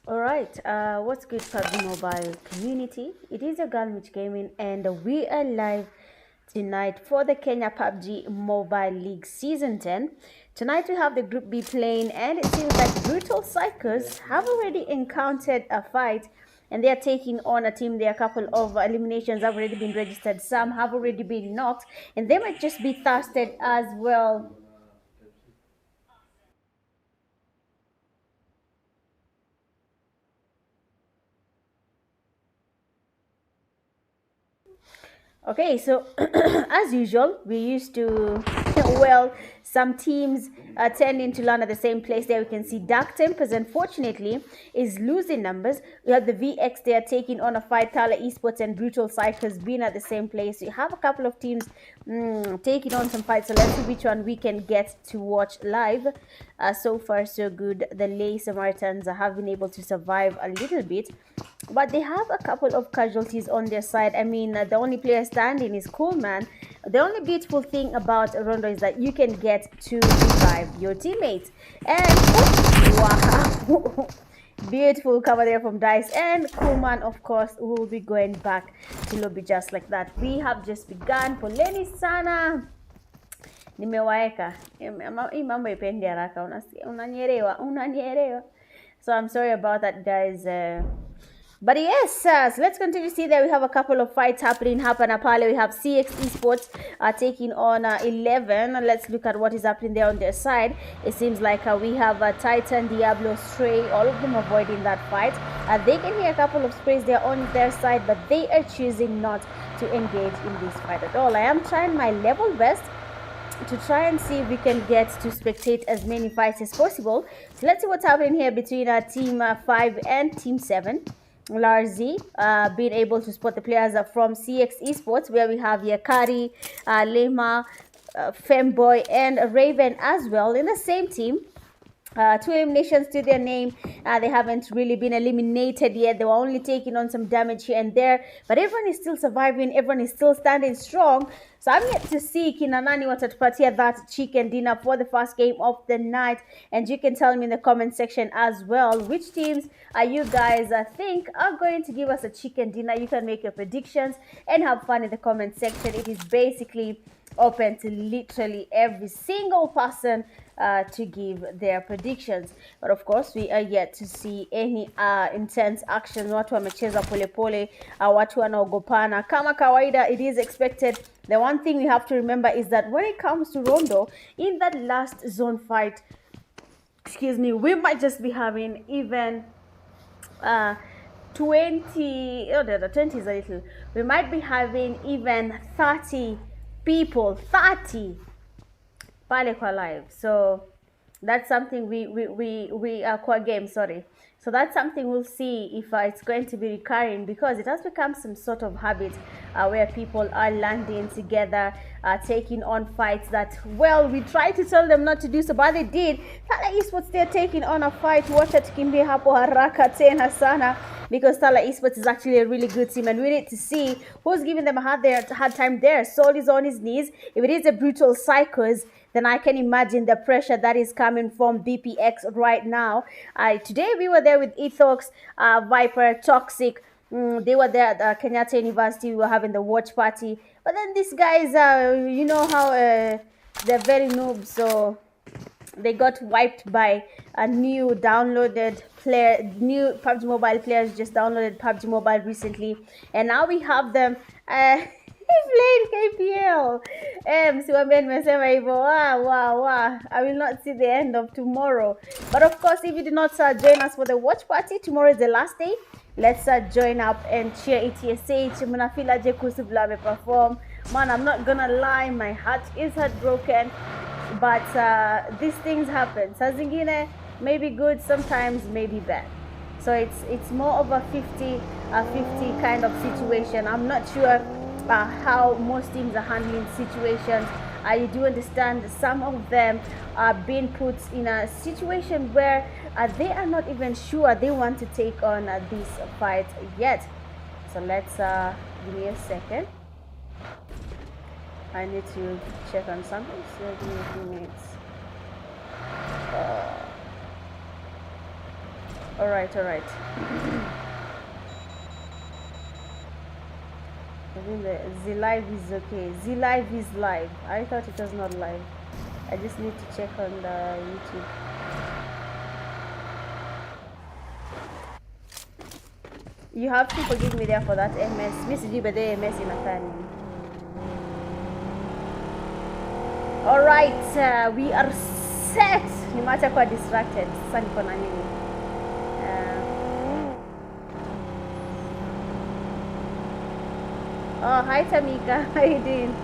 All right, what's good, Pubg Mobile community? It is your girl Mitch Gaming, and we are live tonight for the Kenya Pubg Mobile League Season 10. Tonight we have the Group B playing, and it seems like Brutal Psychers have already encountered a fight, and they are taking on a team. There are a couple of eliminations have already been registered. Some have already been knocked, and they might just be thirsted as well. Okay, so as usual, we used to, well, some teams tending to land at the same place. There we can see Dark Tempers, unfortunately, is losing numbers. We have the VX there taking on a fight. THALA Esports and Brutal Psychers being at the same place. You have a couple of teams taking on some fights. So let's see which one we can get to watch live. So far, so good. The Samaritans have been able to survive a little bit, but they have a couple of casualties on their side. I mean, the only player standing is Cool Man. The only beautiful thing about Rondo is that you can get to revive your teammates. And wow, beautiful cover there from Dice. And Cool Man, of course, will be going back to lobby just like that. We have just begun. Poleni sana. Nimewaeka. Hii mambo ipendi haraka. Unanielewa. So I'm sorry about that, guys. But yes, so let's continue to see that we have a couple of fights happening. Pale. We have CX Esports taking on 11. Let's look at what is happening there on their side. It seems like we have Titan, Diablo, Stray, all of them avoiding that fight. They can hear a couple of sprays there on their side, but they are choosing not to engage in this fight at all. I am trying my level best to try and see if we can get to spectate as many fights as possible. So let's see what's happening here between Team 5 and Team 7. Larzi being able to spot the players from CX Esports, where we have Yakari, Lema, Femboy, and Raven as well in the same team. 2 eliminations to their name. They haven't really been eliminated yet. They were only taking on some damage here and there, but everyone is still surviving. Everyone is still standing strong. So I'm yet to see kina nani watatupatia that chicken dinner for the first game of the night, and you can tell me in the comment section as well which teams you guys think are going to give us a chicken dinner. You can make your predictions and have fun in the comment section. It is basically open to literally every single person to give their predictions, but of course we are yet to see any intense action. Watu wamecheza polepole, watu wanaogopana kama kawaida. It is expected. The one thing we have to remember is that when it comes to Rondo, in that last zone fight, excuse me, we might just be having even 20, oh, the 20 is a little, we might be having even 30 people, 30 pale kwa live. So that's something we are kwa game, sorry. So that's something we'll see if it's going to be recurring, because it has become some sort of habit where people are landing together, taking on fights that, well, we try to tell them not to do so, but they did. THALA Esports, they're taking on a fight. Wacha tukimbie hapo haraka tena sana, because THALA Esports is actually a really good team, and we need to see who's giving them a hard time there. Soul is on his knees. If it is a brutal Psychos, then I can imagine the pressure that is coming from BPX right now. Today we were there with Ethox, Viper, Toxic. They were there at Kenyatta University. We were having the watch party. But then these guys, you know how they're very noobs, so they got wiped by a new downloaded player. New PUBG Mobile players just downloaded PUBG Mobile recently, and now we have them playing KPL. Siwambia nimesema hivyo. Wow. I will not see the end of tomorrow. But of course, if you did not join us for the watch party, tomorrow is the last day. Let's join up and cheer ETSH. Mnafila je kuhusu vile ameperform. Man, I'm not gonna lie, my heart is heartbroken. But these things happen. Saa zingine maybe good, sometimes maybe bad. So it's more of a 50-50 kind of situation. I'm not sure how most teams are handling situations. I do understand some of them are being put in a situation where they are not even sure they want to take on this fight yet. So let's give me a second. I need to check on something, so give me a few minutes. All right. I think the live is okay. The live is live. I thought it was not live. I just need to check on the YouTube. You have to forgive me there for that MS. Miss G, but the MS in a fan. Alright, we are set. No matter quite distracted. Sasa niko na nini? Oh, hi Tamika. How you doing?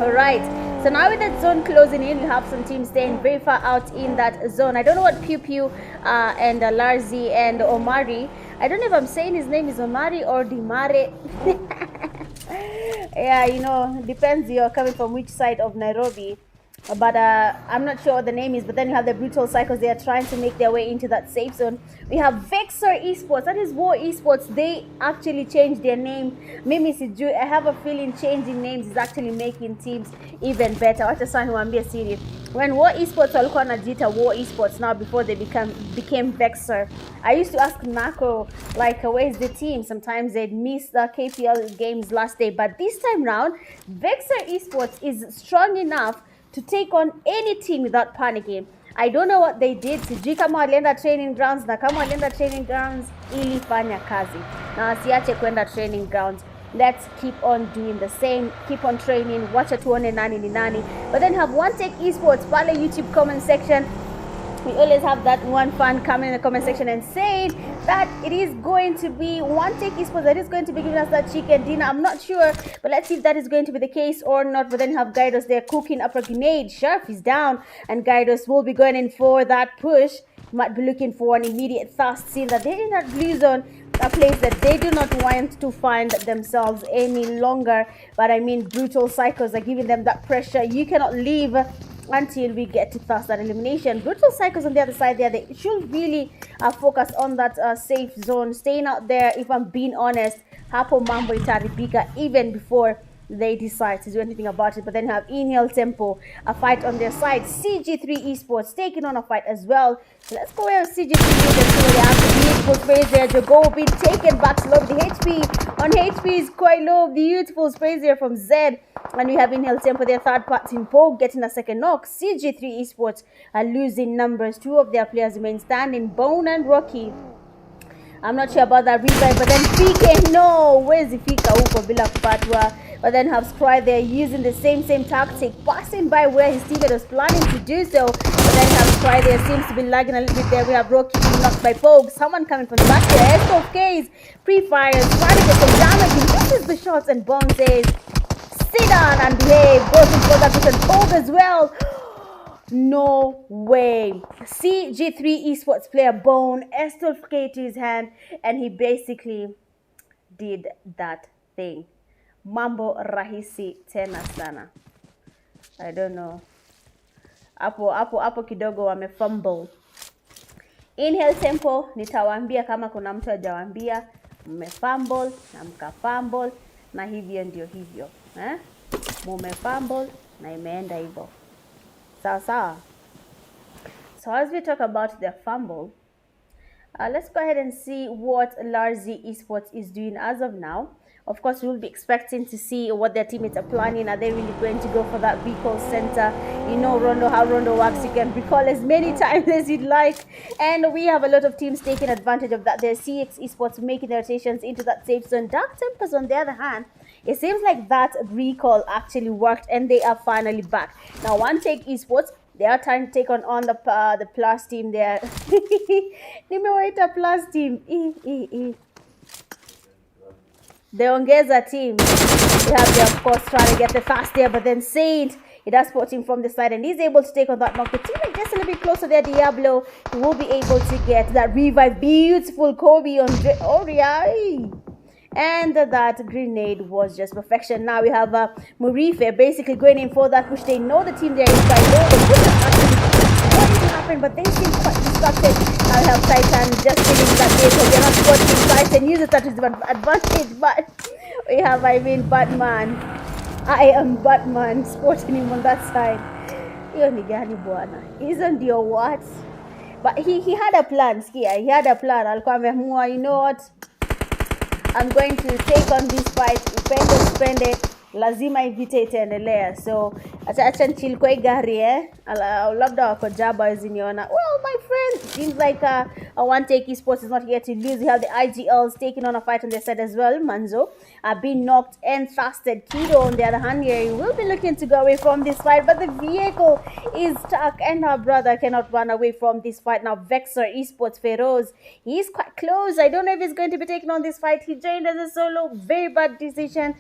Alright. So now with that zone closing in, we have some teams staying very far out in that zone. I don't know what Pew and Larzi and Omari. I don't know if I'm saying his name is Omari or Dimare. Yeah, you know, depends you're coming from which side of Nairobi. But I'm not sure what the name is. But then you have the brutal Psychos. They are trying to make their way into that safe zone. We have VEXOR Esports. That is War Esports. They actually changed their name. Mimi Siju. I have a feeling changing names is actually making teams even better. What a son who be a series. When War Esports walikuwa wanajiita War Esports now before they became VEXOR. I used to ask Nako, like, where's the team? Sometimes they'd miss the KPL games last day. But this time round, VEXOR Esports is strong enough to take on any team without panicking. I don't know what they did. Sijui kama walienda training grounds, na kama walienda training grounds ilifanya kazi. Na wasiache kwenda training grounds. Let's keep on doing the same. Keep on training. Wacha tuone nani ni nani. But then have One Take Esports pale YouTube comment section. We always have that one fan coming in the comment section and saying that it is going to be One Take Esports that is going to be giving us that chicken dinner. I'm not sure, but let's see if that is going to be the case or not. But then you have Gydos there cooking up a grenade. Sheriff is down, and Gydos will be going in for that push. Might be looking for an immediate thrust, seeing that they're in that blue zone, a place that they do not want to find themselves any longer. But I mean, brutal Psychos are giving them that pressure. You cannot leave until we get to first that elimination. Brutal Psychos on the other side there, they should really focus on that safe zone, staying out there. If I'm being honest, hapo mambo itaribika even before they decide to do anything about it. But then you have Inhale Tempo, a fight on their side. CG3 Esports taking on a fight as well. So let's go where CG3 is and see what they have to do. beautiful sprays there. Jago being taken back slow. The HP on HP is quite low. Beautiful sprays there from Zed. And we have Inhale Tempo, their third party in Pubg, getting a second knock. CG3 Esports are losing numbers. Two of their players remain standing, Bone and Rocky. I'm not sure about that revive, but then PK, no, where's the Fika huko bila kupatwa? But then have Scry there using the same tactic, passing by where his teammate was planning to do so. But then have Scry there, seems to be lagging a little bit there. We have Rocky being knocked by Pubg. Someone coming from the back there. SOKs, pre-fires, trying to get some damage. He misses the shots and Bone says, sit down and behave. Goes for that with Pubg as well. No way. CG3 Esports player Bone escalated his hand and he basically did that thing. Mambo rahisi tena sana. I don't know. Hapo kidogo wamefumble. Inhale Tempo, nitawaambia kama kuna mtu hajawaambia, mmefumble na mkafumble na hivyo ndio hivyo. Mmefumble na imeenda hivyo. So as we talk about the fumble, let's go ahead and see what Larzi Esports is doing as of now. Of course, we'll be expecting to see what their teammates are planning. Are they really going to go for that recall center? You know Rondo, how Rondo works. You can recall as many times as you'd like. And we have a lot of teams taking advantage of that. There's CX Esports making their rotations into that safe zone. Dark Tempers, on the other hand, it seems like that recall actually worked and they are finally back. Now, One Take Esports, they are trying to take on the Plus team there. Nimewaita Plus team. The Ongeza team, they have there, of course, trying to get the fast there, but then Saint, he does spot him from the side and he's able to take on that knock. The teammate just a little bit closer there, Diablo, he will be able to get that revive. Beautiful Kobe on Oriai. And that grenade was just perfection. Now we have Murife basically going in for that push. They know the team there is quite low. They could have actually wanted to happen, but they seem quite distracted. Now we have Titan just killing that vehicle. They're not spotting Titan. Uses that to his advantage, but we have, Batman. I am Batman sporting him on that side. Hiyo ni gani bwana? Isn't your what? But he had a plan, Skia. He had a plan. Alikuwa ameamua, you know what? I'm going to take on this fight. Upende lazima ivite itaendelea. So acha chill kwa gari labda wako jaba ziniona. Well, my friend, seems like a One Take Esports is not here to lose. We have the IGLs taking on a fight on their side as well. Manzo being knocked and fasted. Kido on the other hand here, he will be looking to go away from this fight, but the vehicle is stuck and her brother cannot run away from this fight. Now VEXOR Esports Feroz, he's quite close. I don't know if he's going to be taking on this fight. He joined as a solo. Very bad decision.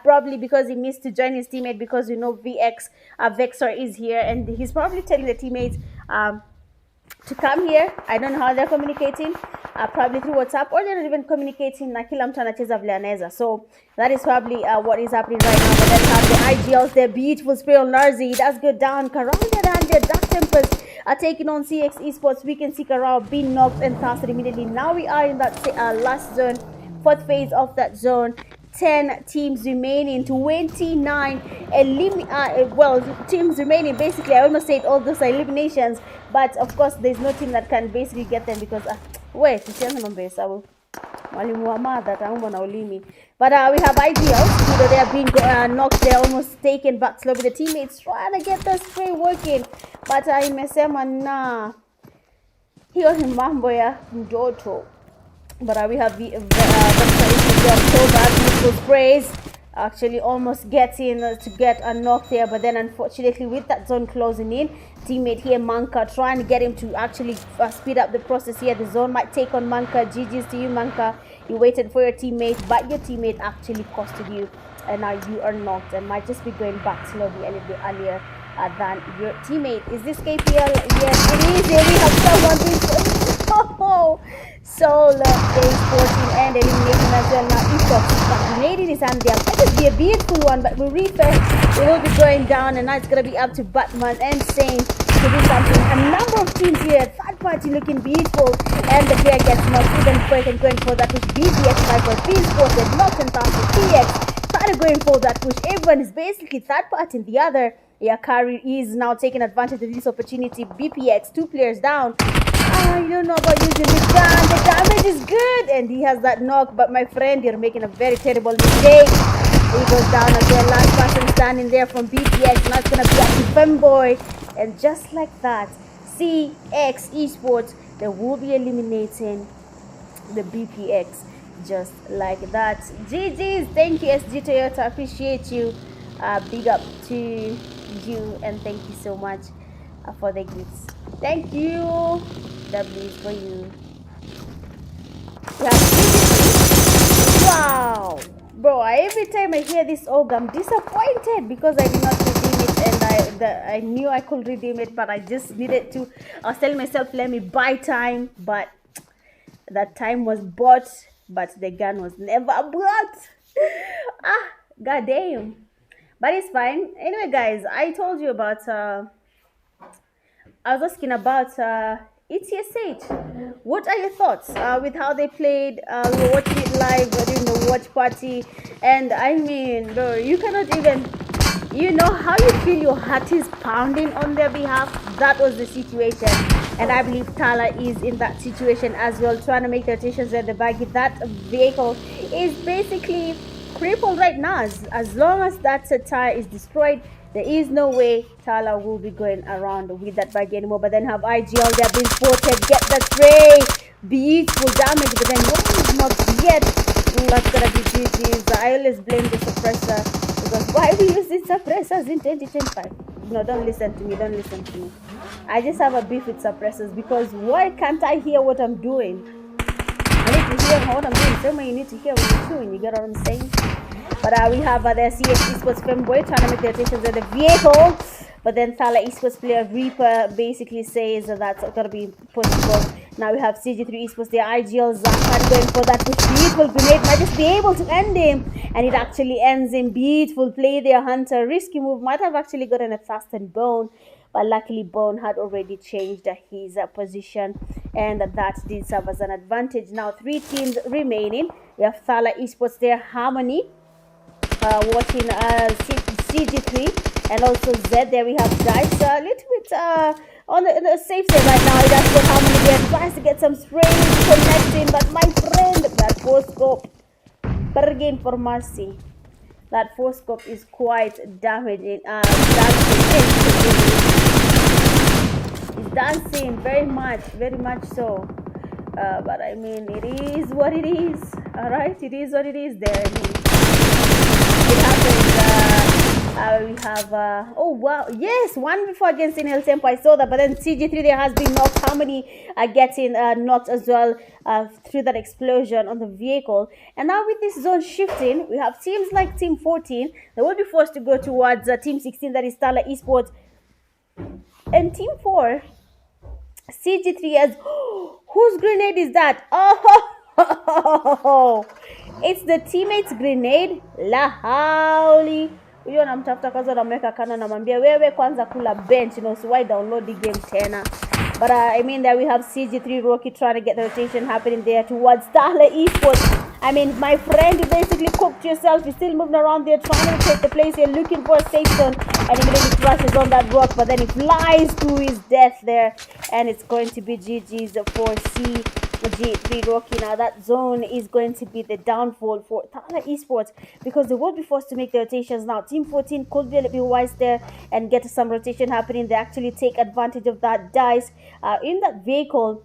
Probably because he missed to join his teammate, because you know VEXOR is here and he's probably telling the teammates to come here. I don't know how they're communicating, probably through WhatsApp, or they're not even communicating na kila mtu anacheza vile anaweza. So that is probably what is happening right now. But then have the IGLs, their beautiful spray on Larzi. He does go down. Karao on the other hand, their Dark Tempers are taking on CX Esports. We can see Karao being knocked and casted immediately. Now we are in that last zone, fourth phase of that zone. 10 teams remaining, 29 teams remaining. Basically, I almost said all those eliminations, but of course there's no team that can basically get them, because wait, mwalimu wa madha taumbo na ulimi. But we have IGLs, they are being knocked, they're almost taken back slowly. The teammates trying to get the spray working, but imesema na hiyo ni mambo ya mtoto. But we have the beautiful sprays, actually almost getting to get a knock there, but then unfortunately with that zone closing in, teammate here Manka trying to get him to actually speed up the process here. The zone might take on Manka. GG's to you, Manka. You waited for your teammate, but your teammate actually costed you, and now you are knocked and might just be going back slowly a little bit earlier than your teammate. Is this KPL? Yes, it is. Here we have someone being Soul is 14 and eliminating as well. Now ESPORTS grenade in his hand there. That would be a beautiful one, but we'll refresh. They will be going down, and now it's going to be up to Batman and Saint to do something. A number of teams here, third party looking beautiful, and the player gets knocked even quick and going for that push. BPX Sniper, being spotted, knocked and passed. PX started going for that push. Everyone is basically third party in the other. Yakari is now taking advantage of this opportunity. BPX, 2 players down. You don't know about using the gun. The damage is good. And he has that knock. But my friend, you're making a very terrible mistake. He goes down as the last person standing there from BPX. Now it's going to be a femboy. And just like that, CX Esports, they will be eliminating the BPX just like that. GG's. Thank you, SG Toyota. Appreciate you. Big up to you. And thank you so much for the gifts. Thank you. W is for you. We have CG3. Wow. Bro, every time I hear this org, I'm disappointed because I did not redeem it, and I knew I could redeem it, but I just needed to. I was telling myself, let me buy time, but that time was bought, but the gun was never bought. God damn. But it's fine. Anyway, guys, I told you about. I was asking about ETSH. What are your thoughts with how they played? We were watching it live during the watch party, and I mean, bro, you cannot even, you know how you feel your heart is pounding on their behalf. That was the situation, and I believe THALA is in that situation as well, trying to make the rotations at the back. That vehicle is basically crippled right now. As long as that tire is destroyed, there is no way THALA will be going around with that bag anymore. But then have IGL, they have been spotted, get the spray, beautiful damage, but then no is not yet. That's gonna be GG's. I always blame the suppressor, because why we use these suppressors in 2025? No, don't listen to me, don't listen to me. I just have a beef with suppressors, because why can't I hear what I'm doing? I need to hear what I'm doing. Same way you need to hear what you're doing. You get what I'm saying? But we have the CS Esports femboy trying to make the rotations of the vehicle. But then THALA Esports player Reaper basically says that's going to be possible. Now we have CG3 Esports, the IGL Zakan going for that beautiful grenade. Might just be able to end him. And it actually ends him. Beautiful play there, Hunter. Risky move. Might have actually gotten a fast and Bone. But luckily Bone had already changed his position, and that did serve as an advantage. Now 3 teams remaining. We have THALA Esports there, Harmony, watching CG3, and also Z. There we have Dice, a little bit on the safe side right now. That's what Harmony there tries to get some sprays connecting, but my friend, that 4-scope, bargain for mercy. That 4-scope is quite damaging. It's dancing very much so. But I mean, it is what it is. All right, it is what it is. There, I mean, it happens. We have oh wow, yes, one before against Inhale Tempo. I saw that, but then CG3 there has been knocked. How many are getting knocked as well through that explosion on the vehicle? And now with this zone shifting, we have teams like Team 14. They will be forced to go towards Team 16, that is THALA Esports, and Team 4. CG3 has whose grenade is that? Oh, it's the teammate's grenade. La hauli. Huyo namtafuta kwanza, namweka kana, namwambia wewe kwanza kula bench, you know, so why download the game tena. But I mean, there we have CG3 Rocky trying to get the rotation happening there towards THALA Esports. I mean, my friend, you basically cooked yourself. You're still moving around there trying to take the place. You're looking for a safe zone, and immediately crashes on that rock, but then he flies to his death there, and it's going to be GG's for CG3 Rocky. Now that zone is going to be the downfall for THALA Esports, because they will be forced to make the rotations now. Team 14 could be a little bit wise there and get some rotation happening. They actually take advantage of that. Dice in that vehicle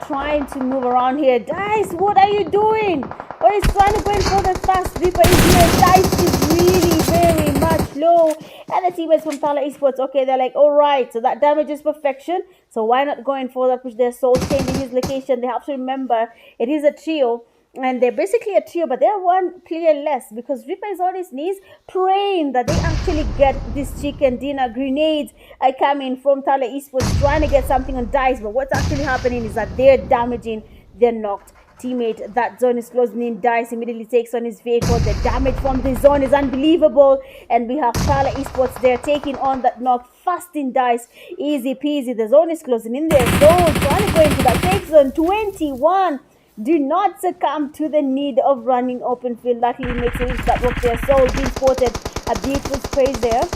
trying to move around here. Dice, what are you doing? Or he's trying to go in for the fast Reaper is here. Dice is really very much low. And the teammates from THALA Esports, okay, they're like, all right, so that damage is perfection. So why not go in for that, push their soul, changing his location. They have to remember it is a trio. And they're basically a trio, but they're one player less, because Reaper is on his knees praying that they actually get this chicken dinner. Grenades are coming from THALA Esports, trying to get something on Dice, but what's actually happening is that they're damaging their knocked teammate. That zone is closing in. Dice immediately takes on his vehicle. The damage from the zone is unbelievable, and we have THALA Esports there taking on that knock fast in Dice. Easy peasy. The zone is closing in there. Zone trying to go into that safe zone. 21. Do not succumb to the need of running open field. Luckily makes it that work there. So being spotted, a beautiful spray there.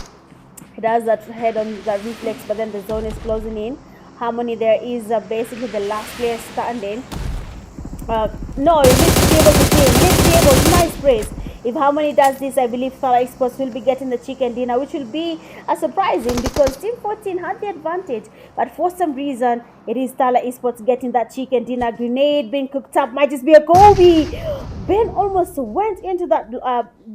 It has that head on that reflex, but then the zone is closing in. Harmony there is basically the last player standing. No, let's be able to win. Let's be able to, nice praise. If Harmony does this, I believe THALA Esports will be getting the chicken dinner, which will be surprising because Team 14 had the advantage. But for some reason, it is THALA Esports getting that chicken dinner. Grenade being cooked up, might just be a Kobe. Ben almost went into that,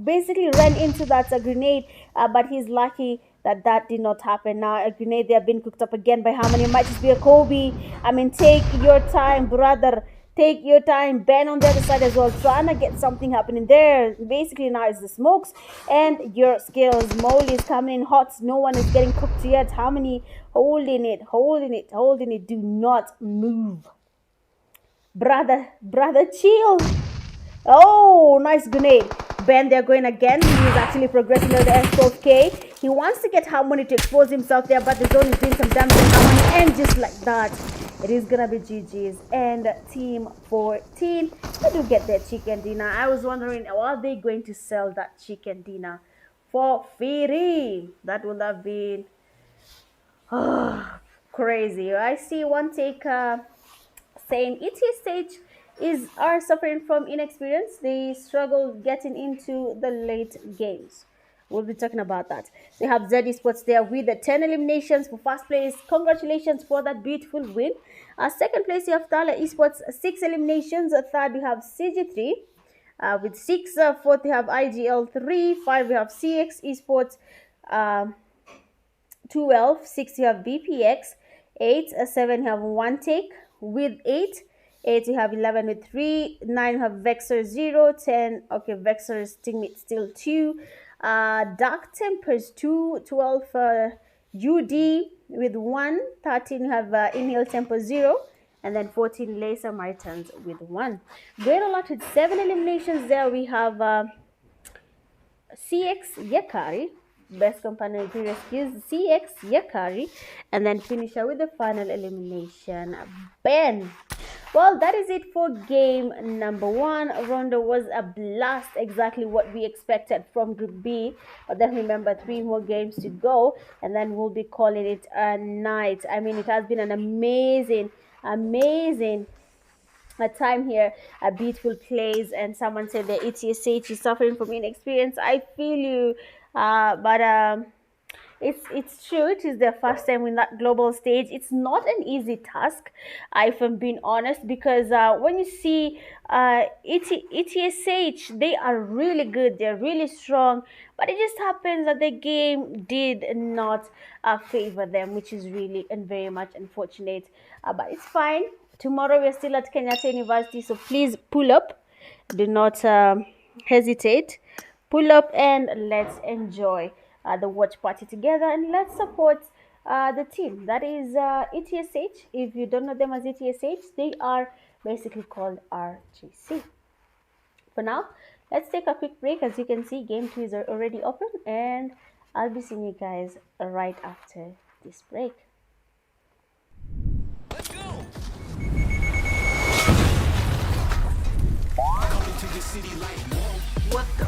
basically ran into that grenade, but he's lucky that did not happen. Now a grenade there being cooked up again by Harmony, might just be a Kobe. I mean, take your time, brother. Take your time. Ben on the other side as well, trying to get something happening there. Basically now it's the smokes and your skills. Molly is coming in hot. No one is getting cooked yet. Harmony holding it. Do not move. Brother, chill. Oh, nice grenade. Ben, they're going again. He's actually progressing to the S12K. He wants to get Harmony to expose himself there, but the zone is doing some damage on Harmony. And just like that, it is gonna be GG's. And Team 14, they do get their chicken dinner. I was wondering, are they going to sell that chicken dinner for free? That would have been crazy. I see one taker saying ETSH are suffering from inexperience. They struggle getting into the late games. We'll be talking about that. They have Z Esports there with the 10 eliminations for first place. Congratulations for that beautiful win. Second place, you have THALA Esports, 6 eliminations. Third, we have CG3 with 6. Fourth, we have IGL 3. 5, we have CX Esports 12. 6, you have BPX. 8, 7, you have One Take with 8. 8, you have 11 with 3. 9, you have VEXOR 0. 10, okay, VEXOR's teammate still 2. Dark Tempers 2. 12, UD with 1. 13, you have Inhale Temper 0. And then 14, SAMARITANS with 1. Great a lot with 7 eliminations there. We have CX Yakari, best companion in previous skills, CX Yakari, and then finisher with the final elimination, Ben. Well, that is it for game number 1. Rondo was a blast, exactly what we expected from Group B. But then remember, 3 more games to go, and then we'll be calling it a night. I mean, it has been an amazing time here. Beautiful plays, and someone said the ETSH is suffering from inexperience. I feel you, but it's true. It is their first time in that global stage. It's not an easy task, if I'm being honest, because when you see ETSH, they are really good, they're really strong, but it just happens that the game did not favor them, which is really and very much unfortunate, but it's fine. Tomorrow we're still at Kenyatta University, so please pull up, do not hesitate, pull up, and let's enjoy the watch party together, and let's support the team that is ETSH. If you don't know them as ETSH, they are basically called RGC. For now, let's take a quick break. As you can see, game 2 is already open, and I'll be seeing you guys right after this break. Let's go. To the city like whoa. What the?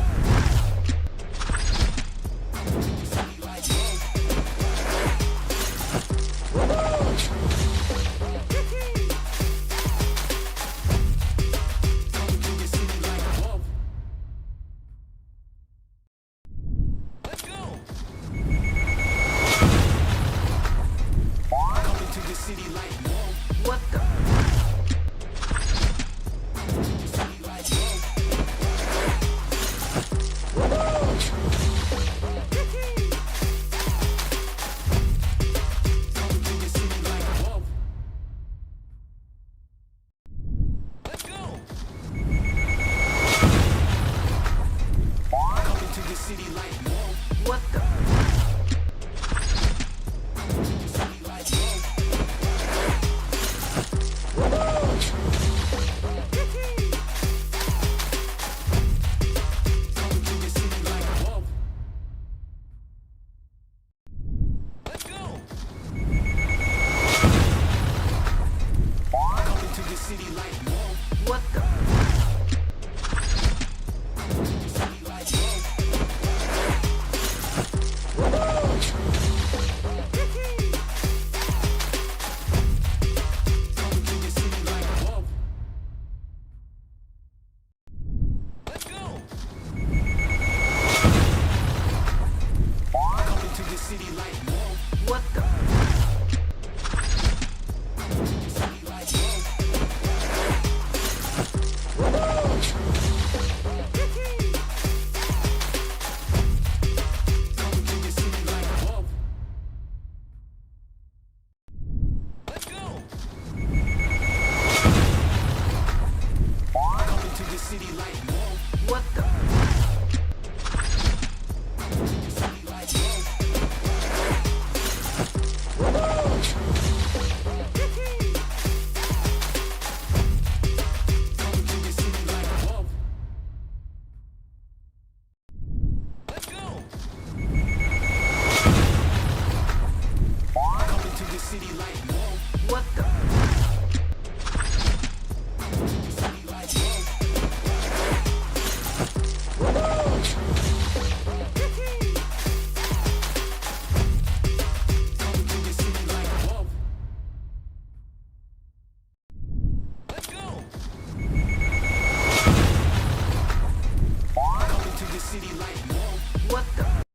city like whoa. What the?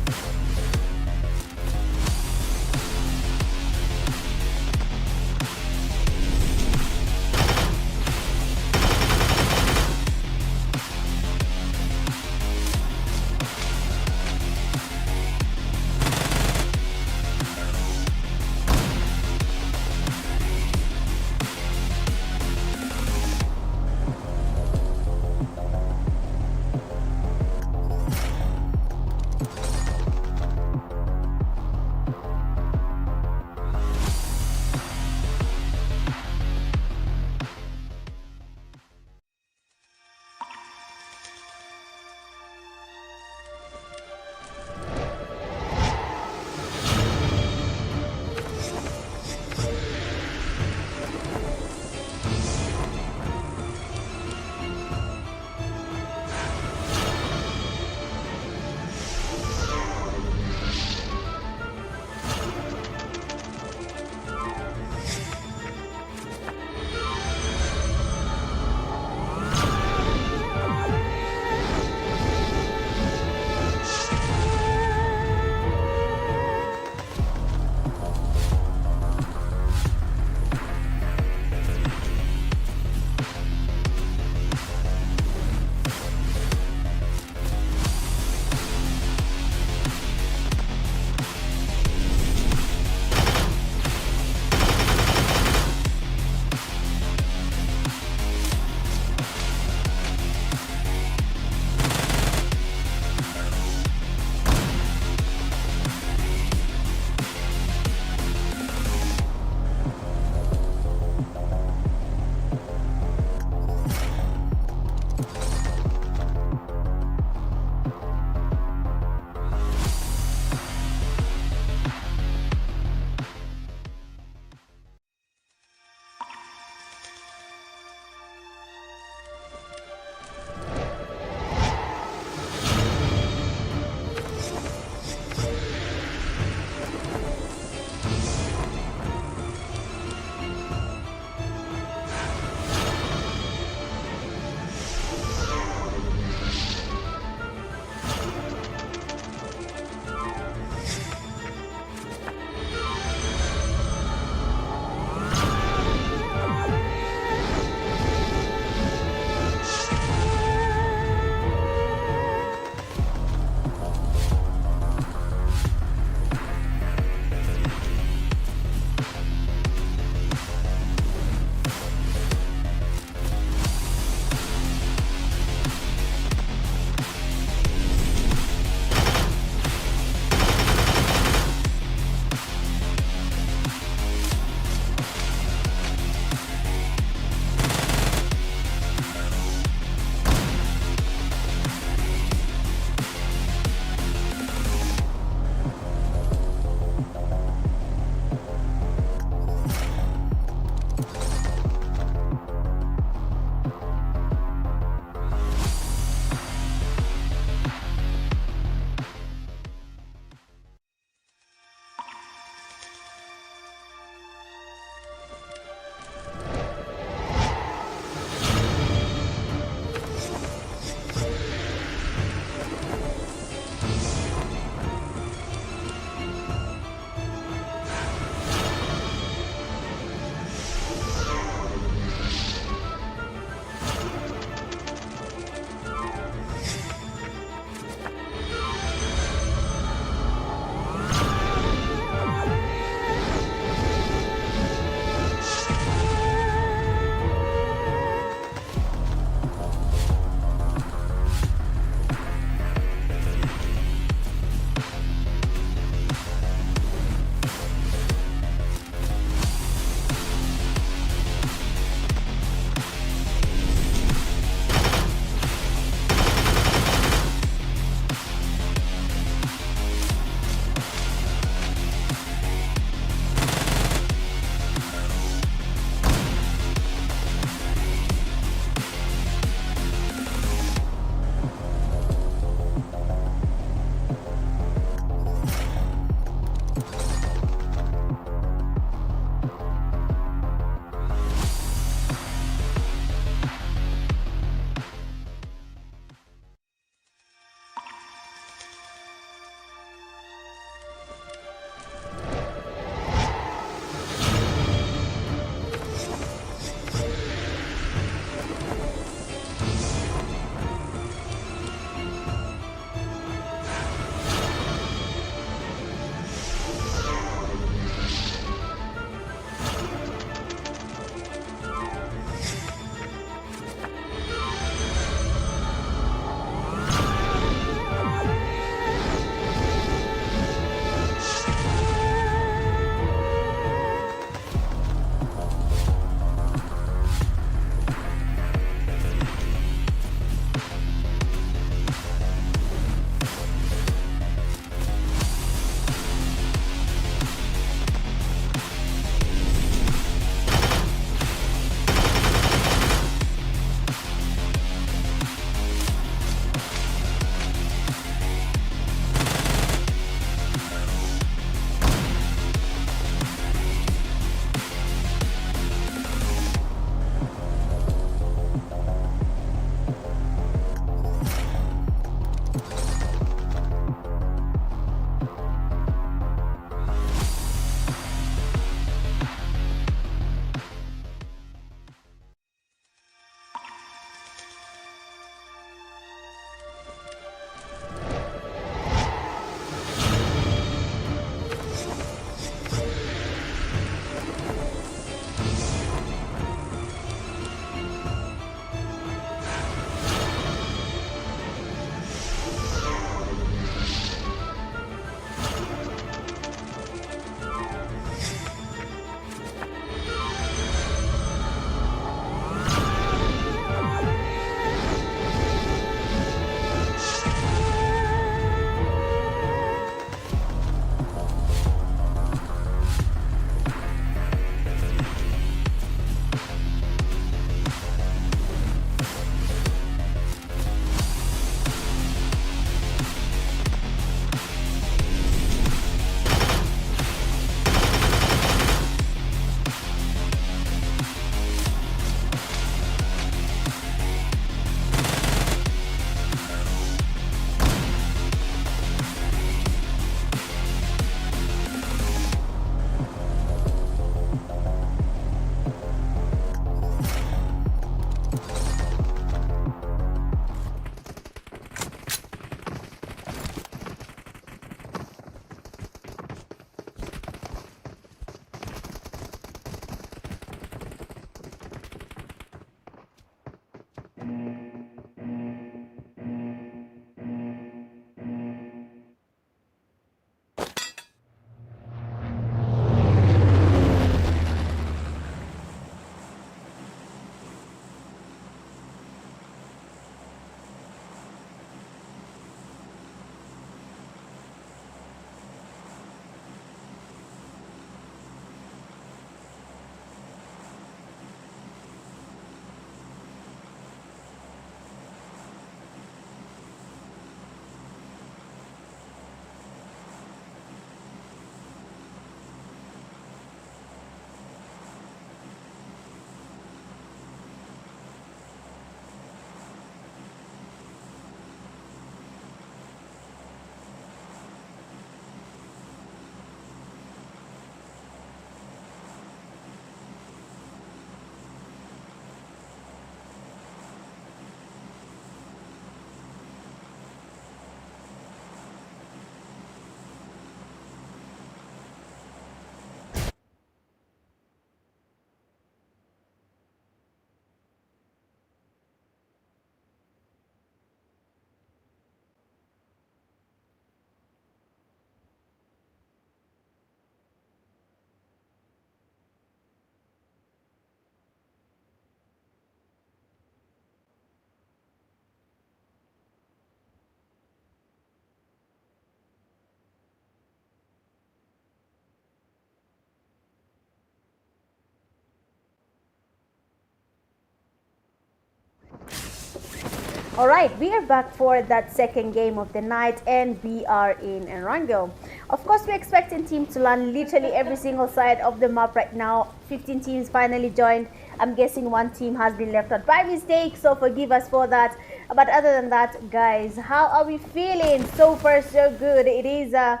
All right, we are back for that second game of the night, and we are in Erangel. Of course, we're expecting teams to land literally every single side of the map right now. 15 teams finally joined. I'm guessing one team has been left out by mistake, so forgive us for that. But other than that, guys, how are we feeling? So far, so good. It is a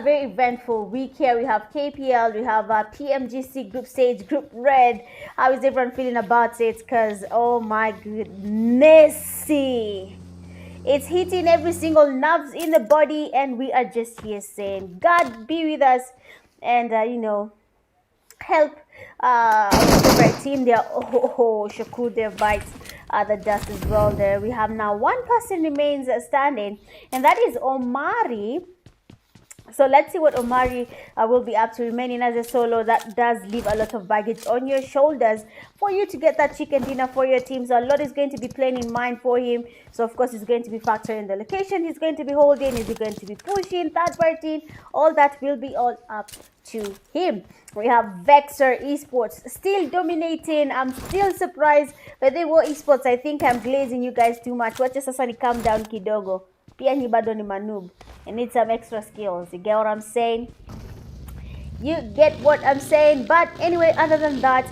very eventful week here. We have KPL, we have PMGC group stage, group red. How is everyone feeling about it? Because, oh my goodness, it's hitting every single nerves in the body, and we are just here saying, God be with us, and, help our favorite team there. Shakur there bites the dust as well there. We have now one person remains standing, and that is Omari. So let's see what Omari will be up to. Remaining as a solo, that does leave a lot of baggage on your shoulders for you to get that chicken dinner for your team. So a lot is going to be playing in mind for him. So of course, he's going to be factoring the location he's going to be holding. Is he going to be pushing, third party? All that will be all up to him. We have VEXOR Esports still dominating. I'm still surprised that they were esports. I think I'm glazing you guys too much. Watch sasa ni calm down kidogo. Pia ni bado ni manub. You need some extra skills. You get what I'm saying? You get what I'm saying? But anyway, other than that,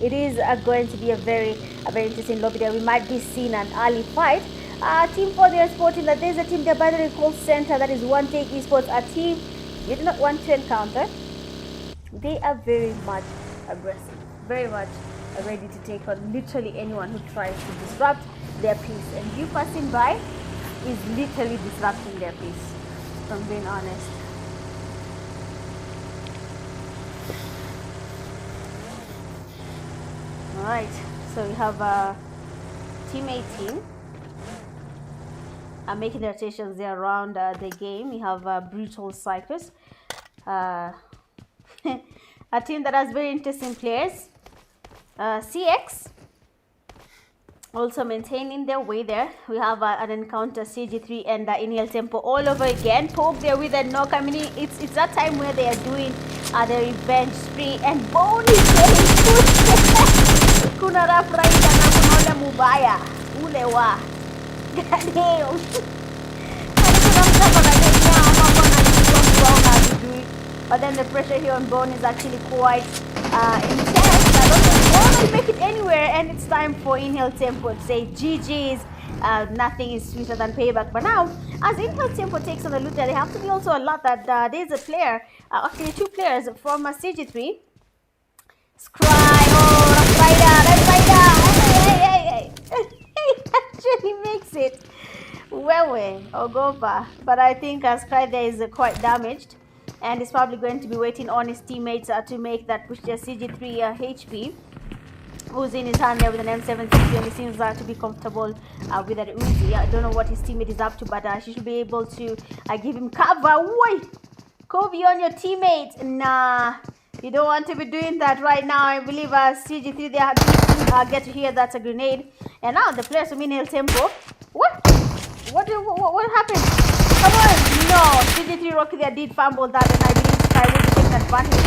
it is going to be a very interesting lobby there. We might be seeing an early fight. Team 4, they are sporting that there's a team there by the call center. That is One Take Esports, a team you do not want to encounter. They are very much aggressive, very much ready to take on literally anyone who tries to disrupt their peace. And you passing by is literally disrupting their peace, if I'm being honest. Alright, so we have team 18 making their rotations there around the game. We have Brutal Cyclist, a team that has very interesting players. CX also maintaining their way there. We have an encounter CG3 and Inhale Tempo all over again. Pubg there with a knock. I mean, it's that time where they are doing the revenge spree, and Bone is getting pushed. Kuna rafraida na kuna ule mubaya ule wa gadeo. But then the pressure here on Bone is actually quite intense. I don't think Bone will make it anywhere, and it's time for Inhale Tempo to say GG's. Nothing is sweeter than payback. But now, as Inhale Tempo takes on the looter, they have to be also alert that there's a player, actually two players from CG3. Scry, hey. He actually makes it. Wewe, Ogopa. But I think Scry there is quite damaged, and he's probably going to be waiting on his teammates to make that push their CG3 HP. Who's in his hand there with an M760, and he seems to be comfortable with that Uzi. I don't know what his teammate is up to, but she should be able to give him cover. Wait, Kobe on your teammate. Nah, you don't want to be doing that right now. I believe CG3 they had to get to hear that's a grenade. And now the players from Inhale Tempo. What happened? Come on, no. CG3 Rocky there did fumble that, and I believe Sky will take advantage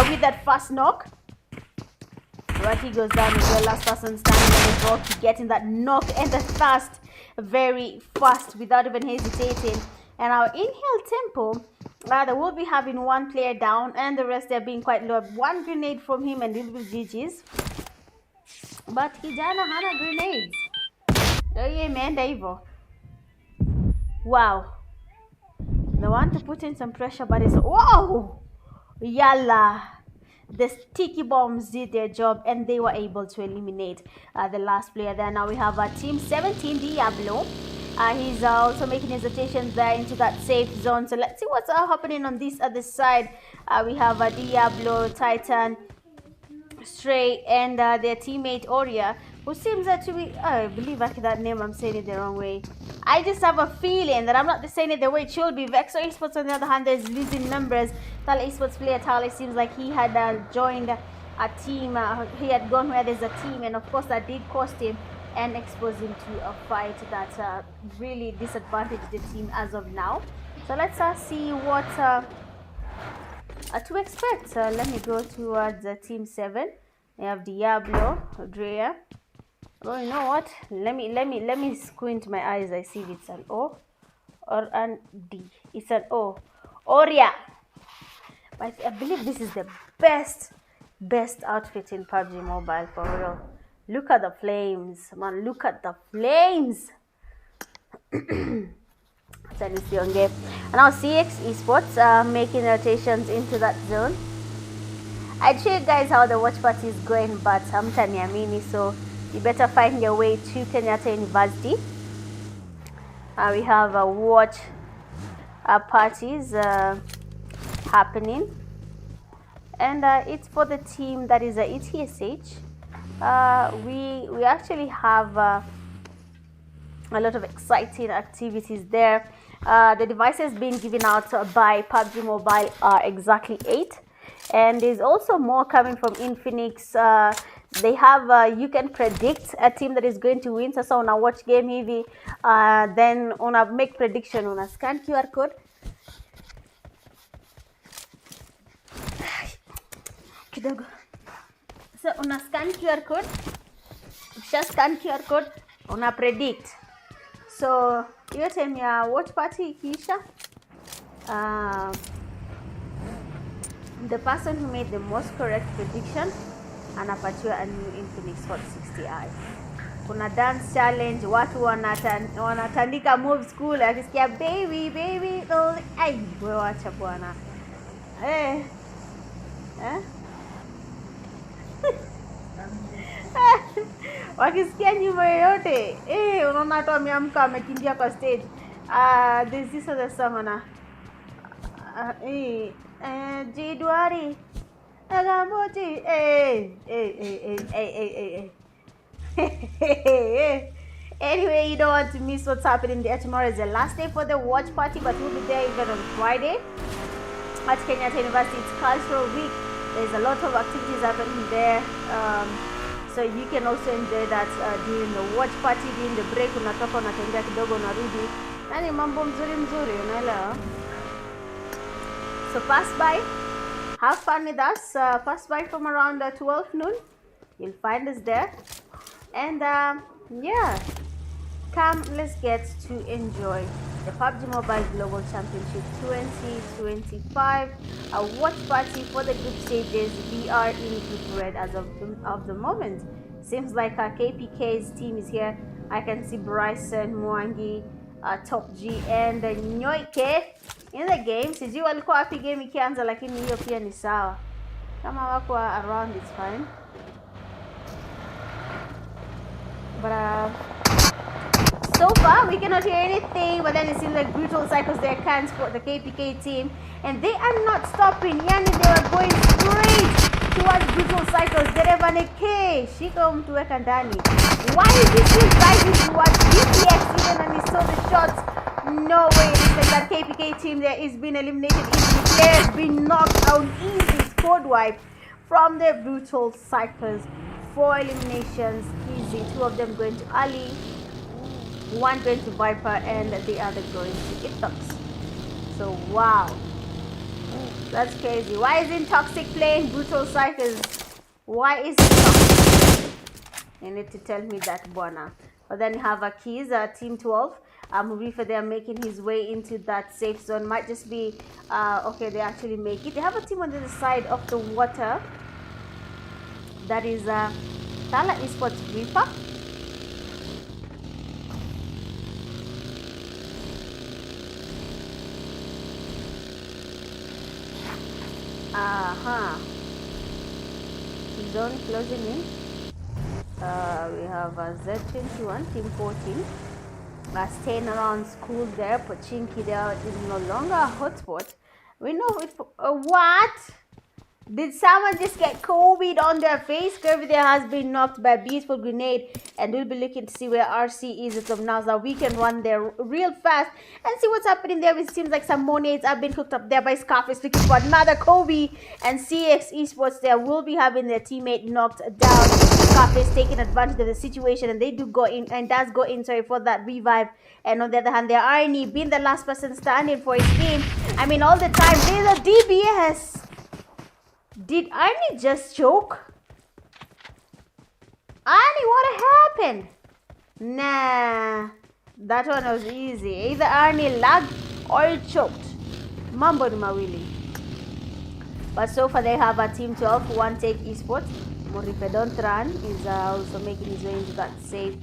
with that fast knock. Rocky goes down as well. Last person standing on the Rocky getting that knock and the thrust very fast without even hesitating. And our Inhale Tempo, they will be having one player down, and the rest they're being quite low. One grenade from him and little bit GG's. But Kijana hana grenades. Oh yeah, man, Davo. Wow. They want to put in some pressure, but it's whoa! Yalla. The sticky bombs did their job, and they were able to eliminate the last player there. Now we have team 17, Diablo. He's also making his rotations there into that safe zone. So let's see what's happening on this other side. We have Diablo, Titan, Stray, and their teammate Oria, who seems to be, I believe actually that name I'm saying it the wrong way. I just have a feeling that I'm not saying it the way it should be. VEXOR Esports on the other hand is losing numbers. THALA Esports player THALA seems like he had joined a team. He had gone where there's a team, and of course that did cost him and expose him to a fight that really disadvantaged the team as of now. So let's see what to expect. Let me go towards team 7. We have Diablo, Drea, Oh, you know what? Let me squint my eyes. I see if it's an O or an D. It's an O. Oria. But I believe this is the best outfit in PUBG Mobile for real. Look at the flames, man. Look at the flames. And now CX Esports making rotations into that zone. I'd show you guys how the watch party is going, but I'm Tanyamini, so you better find your way to Kenyatta University. We have watch parties happening, and it's for the team that is ETSH. We actually have a lot of exciting activities there. The devices being given out by PUBG Mobile are exactly 8, and there's also more coming from Infinix. They have you can predict a team that is going to win. So on a watch game hivi, then on a make prediction on a scan QR code. Kidogo. So on a scan QR code, just scan QR code, on a predict. So hiyo time ya watch party ikiisha, the person who made the most correct prediction anapatiwa a new Infinix Hot 60i. Kuna dance challenge, watu wanatandika moves cool, akisikia baby oh, ai wewe acha bwana wakisikia nyimbo yoyote unaona hata ameamka amekimbia kwa stage. This other song na Jidwari Agamboji Anyway, you don't want to miss what's happening there. Tomorrow is the last day for the watch party, but we'll be there even on Friday at Kenyatta University. It's Cultural Week. There's a lot of activities happening there, so you can also enjoy that during the watch party. During the break unatoka unatembea kidogo unarudi, yani mambo mzuri unaelewa. So pass by, have fun with us. Pass by from around 12 noon. You'll find us there, and yeah, come, let's get to enjoy the PUBG Mobile Global Championship 2025, a watch party for the group stages. We are in group red as of the moment. Seems like KPK's team is here. I can see Bryson, Mwangi, Top G, and Nyoike in the game. Sijui walikuwa wapi game ikianza, lakini hiyo pia ni sawa. Kama wako around, it's fine. But so far we cannot hear anything, but then it seems like Brutal Cycles there can support the KPK team, and they are not stopping. Yani they are going straight towards Brutal Cycles. Derevane K shika mtuweka ndani. Why is this team driving towards BTX even and he saw the shots? No way. It's like that KPK team there is being eliminated easily. Players being knocked out easy. Squad wipe from the Brutal Cycles. 4 eliminations easy. 2 of them going to Ali, 1 going to Viper, and the other going to Itox. So wow, that's crazy. Why isn't Toxic playing Brutal Cycles? Why is it Toxic? You need to tell me that, Buana. But then you have Akiz, Team 12. Murifa, they are making his way into that safe zone. Might just be okay, they actually make it. They have a team on the other side of the water. That is THALA Esports Reaper. Zone closing in. We have Z21, Team 14. Staying around school there. Pochinki there is no longer a hotspot. We know it. What? Did someone just get COVID on their face? Kirby there has been knocked by a beautiful grenade, and we'll be looking to see where RC is as of now, so we can run there real fast and see what's happening there. It seems like some monades have been cooked up there by Scarface, looking for another Kobe, and CX Esports there will be having their teammate knocked down. Scarface taking advantage of the situation, and they do go in, and does go in, sorry, for that revive. And on the other hand, there Arnie being the last person standing for his team. I mean, all the time there's a DBS. Did Arnie just choke? Arnie, what happened? Nah, that one was easy. Either Arnie lagged or it choked. Mambo ni mawili. But so far they have a team 12, One Take Esports. Moripedon is also making his way into that safe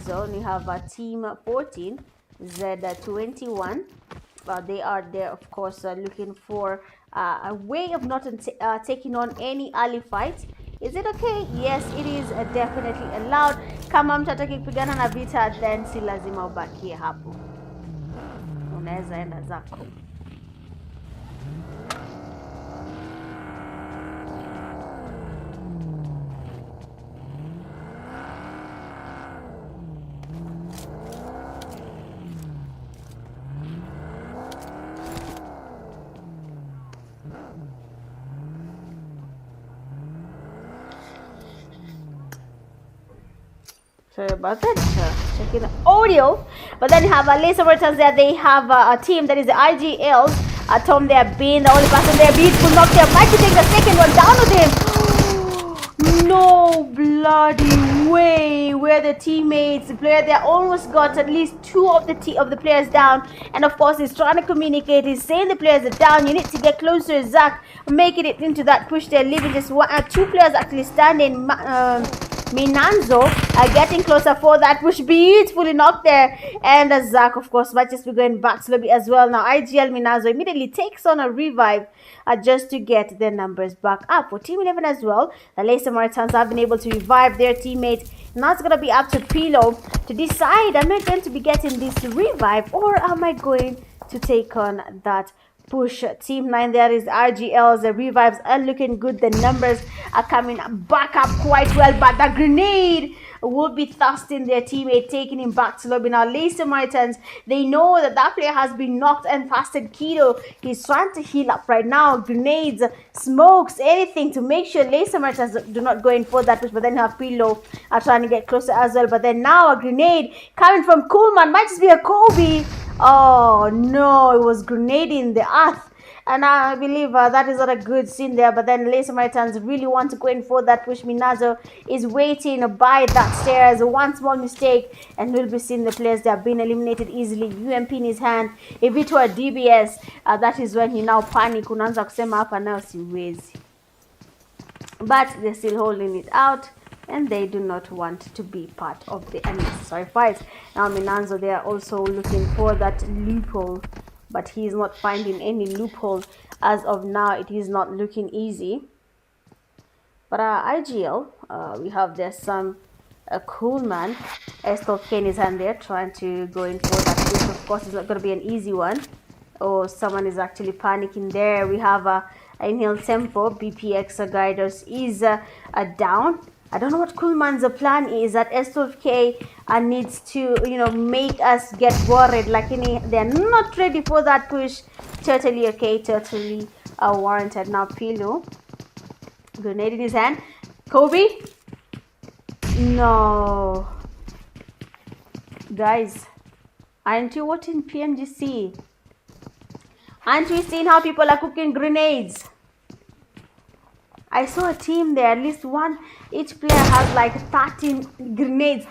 zone. You have team 14, Z21. They are there, of course, looking for a way of not taking on any early fights. Is it okay? Yes, it is definitely allowed. Kama mtu ataki kupigana na vita, then si lazima ubakie hapo, unaweza enda zako. Sorry about that. Checking the audio. But then you have SAMARITANS there. They have a team that is the IGLs. Tom they have been the only person there. Beautiful knock there. Might be taking the second one down with him. No bloody way. Where the teammates, the player there almost got at least two of the players down. And of course he's trying to communicate. He's saying the players are down. You need to get closer, Zach. Making it into that push there. Leaving just two players actually standing. Minanzo getting closer for that push, beautifully knocked there, and Zach of course might just be going back to lobby as well. Now IGL Minanzo immediately takes on a revive just to get their numbers back up. For team 11 as well, the SAMARITANS have been able to revive their teammate. Now it's going to be up to Pilo to decide, am I going to be getting this revive or am I going to take on that push. Team 9 there is RGLs. The revives are looking good. The numbers are coming back up quite well, but the grenade will be thrusting their teammate, taking him back to lobby. Now SAMARITANS, they know that player has been knocked and fasted. Keto, he's trying to heal up right now. Grenades, smokes, anything to make sure SAMARITANS do not go in for that push. But then you have Pilo trying to get closer as well. But then now a grenade coming from Coolman, might just be a Kobe. Oh no, it was grenading the earth, and I believe that is not a good scene there. But then SAMARITANS really want to go in for that push. Minazo is waiting by that stairs. One small mistake and we'll be seeing the players that have been eliminated easily. UMP in his hand. If it were DBS, that is when he now panic. Unaanza kusema hapa nayo siwezi. But they're still holding it out, and they do not want to be part of the unnecessary fights. Now Minanzo, they are also looking for that loophole, but he is not finding any loophole as of now. It is not looking easy. But IGL, we have there some cool man. Estofke in his hand there, trying to go in for that push. Of course, it's not going to be an easy one. Oh, someone is actually panicking there. We have Inhale Tempo. BPX Guiders is down. I don't know what Coolman's plan is. That S12K needs to, make us get worried. Like they're not ready for that push. Totally okay, totally warranted. Now Pilo, grenade in his hand. Kobe, no, guys, aren't you watching PMGC? Aren't we seeing how people are cooking grenades? I saw a team there, at least one, each player has like 13 grenades.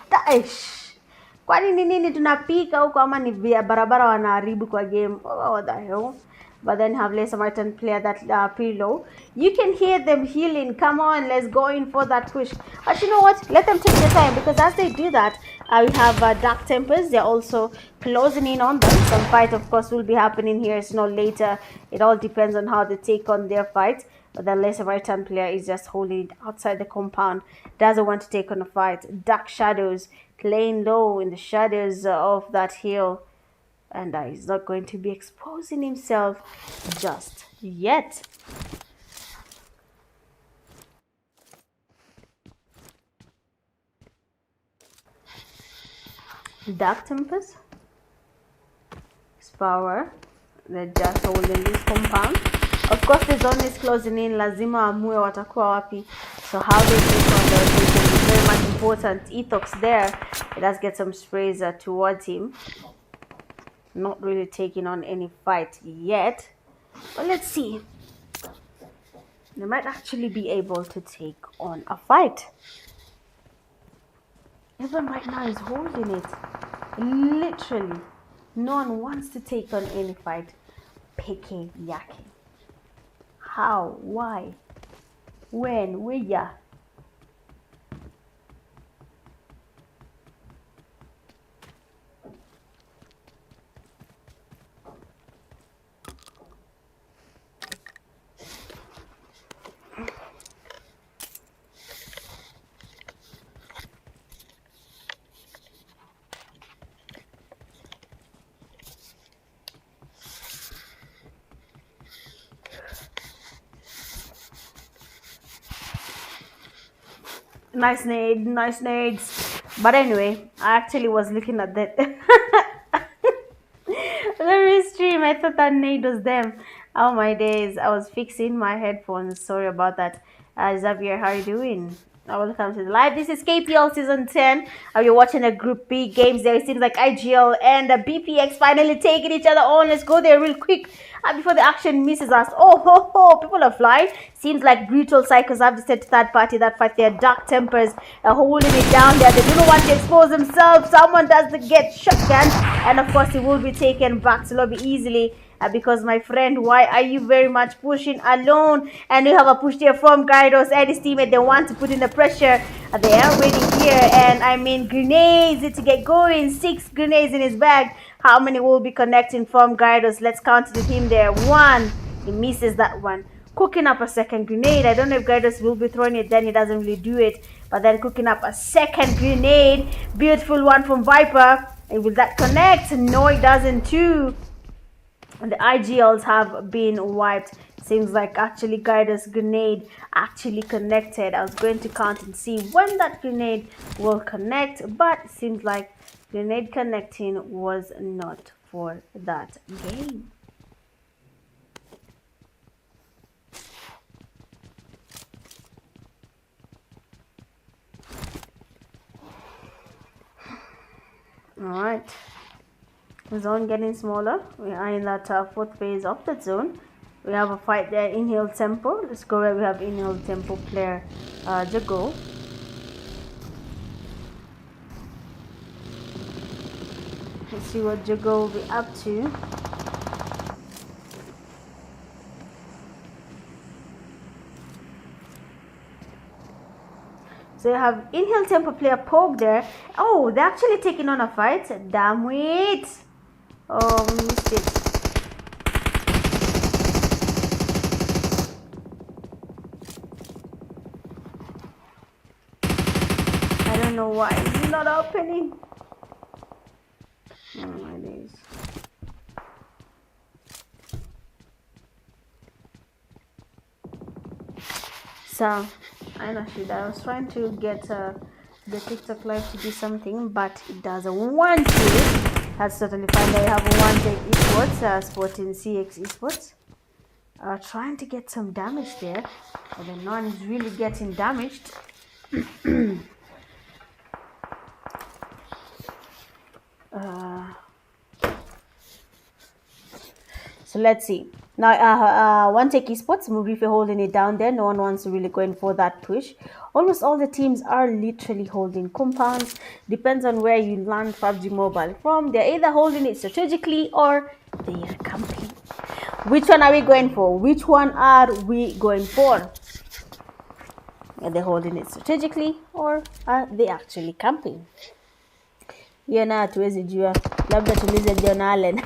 Kwani nini tunapika huko ama ni vya barabara wanaharibu kwa game? Oh, what the hell? But then have SAMARITAN player that Pilo. You can hear them healing. Come on, let's go in for that push. But you know what? Let them take their time, because as they do that, we have Dark Tempers. They're also closing in on them. Some fight, of course, will be happening here later. It all depends on how they take on their fight. But the SAMARITAN player is just holding it outside the compound. Doesn't want to take on a fight. Dark Shadows laying low in the shadows of that hill. And he's not going to be exposing himself just yet. Dark Tempers. Power. They're just holding this compound. Of course, the zone is closing in. Lazima amue watakuwa wapi. So how they take on the rotation is very much important. Ethox there. Let's get some sprays towards him. Not really taking on any fight yet. But let's see. They might actually be able to take on a fight. Everyone right now is holding it. Literally. No one wants to take on any fight. Peke yake. How? Why? When? Where? Nice nade, nice nades. But anyway, I actually was looking at that. The stream, I thought that nade was them. Oh my days, I was fixing my headphones. Sorry about that. Xavier, how are you doing? Welcome to the live. This is KPL season 10. You're watching a Group B games there. It seems like IGL and the BPX finally taking each other on. Let's go there real quick before the action misses us. Oh ho ho! People are flying. Seems like brutal cycles have to set third party that fight. Their dark tempers are holding it down there. They don't want to expose themselves. Someone does get shotgun, and of course it will be taken back to lobby easily. Because my friend, why are you very much pushing alone? And you have a push there from Gyros and his teammate. They want to put in the pressure. They are waiting here, and I mean grenades to get going. 6 grenades in his bag. How many will be connecting from Gyros? Let's count it with him there. 1. He misses that one. Cooking up a second grenade. I don't know if Gyros will be throwing it. Then he doesn't really do it. But then cooking up a second grenade. Beautiful one from Viper. And will that connect? No, it doesn't too. And the IGLs have been wiped. Seems like actually Gyros grenade actually connected. I was going to count and see when that grenade will connect, but it seems like grenade connecting was not for that game. All right. Zone getting smaller. We are in that 4th phase of the zone. We have a fight there, Inhale Tempo. Let's go where we have Inhale Tempo player Jago. Let's see what Jago will be up to. So you have Inhale Tempo player Pubg there. Oh, they're actually taking on a fight. Damn it. Oh, we missed it. I don't know why it's not opening. Oh my days. So, I know I was trying to get the TikTok live to do something, but it doesn't want to. That's totally fine. They have one take esports, sporting CX esports. Trying to get some damage there, but then no one is really getting damaged. So let's see. Now, one take esports, movie for holding it down there. No one wants to really going for that push. Almost all the teams are literally holding compounds. Depends on where you land PUBG Mobile from. They're either holding it strategically or they are camping. Which one are we going for? Which one are we going for? Are they holding it strategically or are they actually camping? Hiyo na hatuwezi jua, labda tulize John Allen.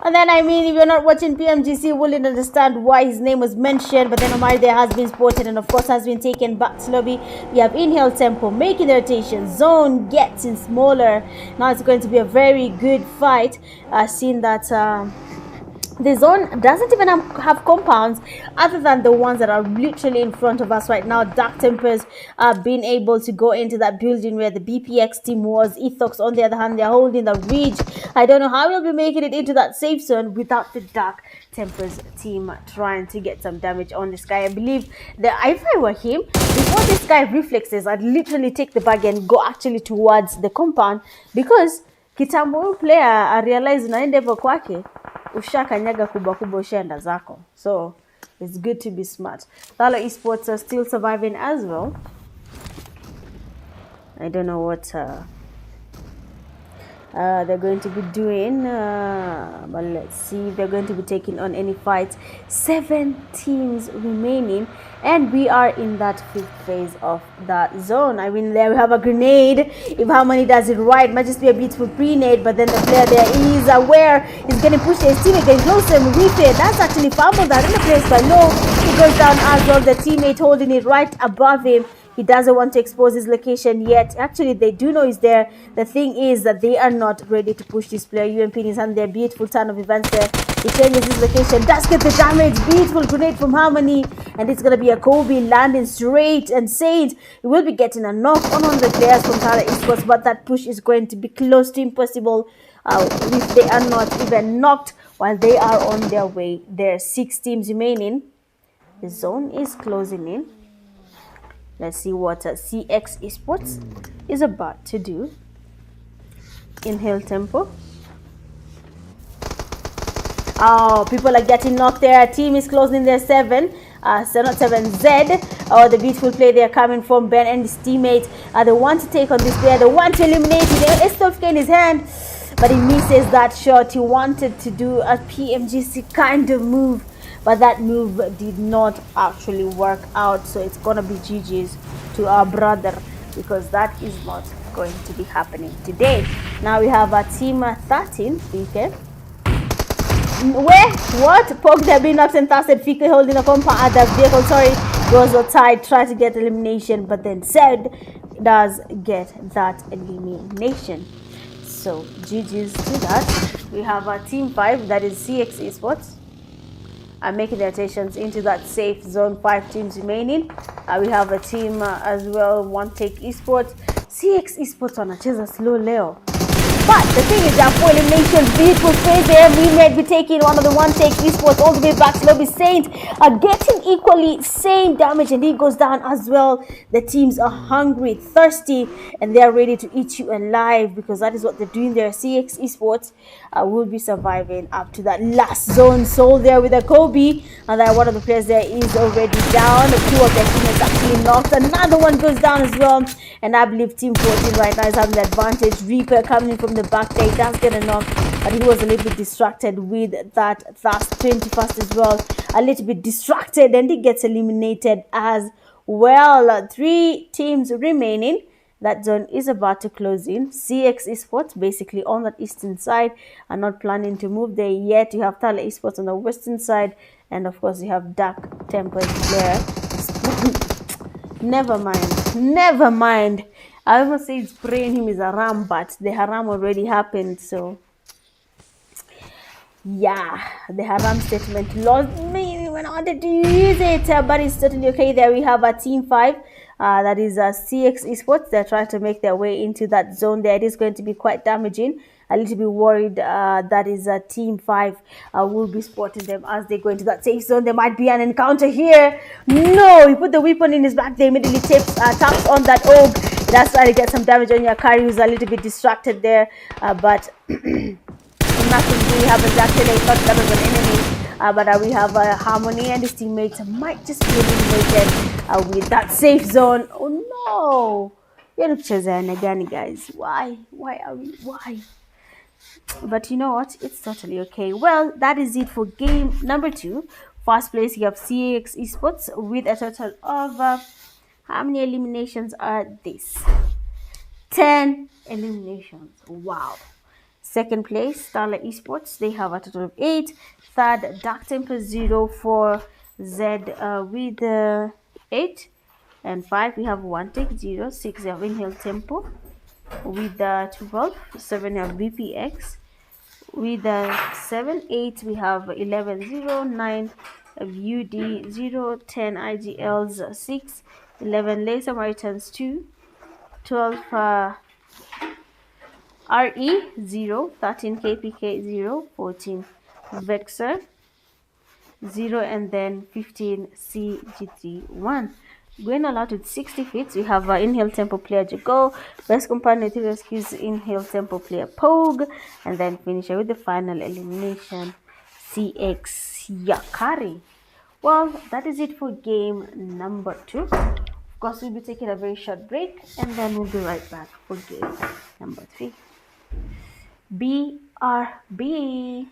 And then, I mean, if you're not watching PMGC, you wouldn't understand why his name was mentioned. But then Omar there has been spotted and, of course, has been taken back to lobby. We have Inhale Tempo making the rotation. Zone getting smaller. Now it's going to be a very good fight. Seeing that the zone doesn't even have compounds other than the ones that are literally in front of us right now. Dark Tempers being able to go into that building where the BPX team was. Ethox, on the other hand, they're holding the ridge. I don't know how we'll be making it into that safe zone without the Dark Tempers team trying to get some damage on this guy. I believe that if I were him, before this guy reflexes, I'd literally take the bag and go actually towards the compound, because kitambo player I realize naende hivyo kwake ushakanyaga kubwa kubwa ushaenda zako. So it's good to be smart. THALA esports are still surviving as well. I don't know what they're going to be doing, but let's see if they're going to be taking on any fights. 7 teams remaining, and we are in that 5th phase of that zone. I mean, there we have a grenade. If Harmony does it right, might just be a beautiful pre-nade, but then the player there is aware he's getting pushed his teammate, getting closer and replay. That's actually fumbled that in the place by low. He goes down as well, the teammate holding it right above him. He doesn't want to expose his location yet. Actually, they do know he's there. The thing is that they are not ready to push this player. UMP in his hand there. Beautiful turn of events there. He changes his location. Does get the damage. Beautiful grenade from Harmony. And it's going to be a Kobe landing straight. And Saint will be getting a knock on one of the players from THALA Esports. But that push is going to be close to impossible if they are not even knocked while they are on their way. There are 6 teams remaining. The zone is closing in. Let's see what CX Esports is about to do. Inhale tempo. Oh, people are getting knocked there. Team is closing their 7. So not 7Z. Oh, the beautiful play there coming from Ben and his teammates. They want to take on this player. They want to eliminate him. Estofke in his hand, but he misses that shot. He wanted to do a PMGC kind of move, but that move did not actually work out. So it's gonna be GG's to our brother, because that is not going to be happening today. Now we have a team 13. Okay. Where? What? Pubg, they're being knocked and tasted. Fika holding a compound at the vehicle. Sorry. Goes outside, try to get elimination, but then Zed does get that elimination. So GG's to that. We have a team 5, that is CX Esports. Are making their rotations into that safe zone. 5 teams remaining. We have a team as well, One Take Esports. CX Esports wanacheza slow leo. But the thing is, there are 4 eliminations. Beautiful phase there. We might be taking one of the One Take Esports all the way back to lobby. Saint are getting equally same damage, and he goes down as well. The teams are hungry, thirsty, and they are ready to eat you alive, because that is what they're doing there. CX Esports will be surviving up to that last zone. Soul there with a Kobe, and then one of the players there is already down. 2 of their teammates actually knocked. Another one goes down as well, and I believe Team 14 right now is having the advantage. Reaper coming in from the back there, does get a knock, but he was a little bit distracted with that fast 21st as well. A little bit distracted, and he gets eliminated as well. 3 teams remaining. That zone is about to close in. CX Esports basically on that eastern side are not planning to move there yet. You have THALA Esports on the western side, and of course you have Dark Tempers there. Never mind. I almost say it's praying him is a ram, but the haram already happened. So yeah, the haram statement lost me when I wanted to use it, but it's totally okay. There we have a team 5, that is CX Esports. They're trying to make their way into that zone there. It is going to be quite damaging. A little bit worried that is team 5 will be spotting them as they go into that safe zone. There might be an encounter here. No, he put the weapon in his back. They immediately taps on that Og. That's trying to get some damage on your carry, who's a little bit distracted there, but nothing really happens. Actually, I thought that was an enemy, but we have Harmony and his teammates might just be eliminated with that safe zone. Oh no, you're not chasing again, guys. Why are we? Why? But you know what, it's totally okay. Well, that is it for game number 2. First place, you have CX Esports with a total of how many eliminations are this? 10 eliminations. Wow. Second place, THALA Esports, they have a total of 8. Third, Dark Temper 04 Z with 8. And 5, we have One Take 0. 6, we have Inhale Tempo with 12. 7, we have VPX with 7. 8, we have 11 0. 9, UD 0. 10, IGLs 6. 11, SAMARITANS 2. 12, RE 0. 13, KPK 0. 14, VEXOR 0, and then 15, CG3 1. Going all out with 60 fits, we have Inhale Tempo player Jago, best companion to rescues Inhale Tempo player Pubg, and then finisher with the final elimination, CX Yakari. Well, that is it for game number 2. Of Of course, we'll be taking a very short break and then we'll be right back for game number 3. BRB.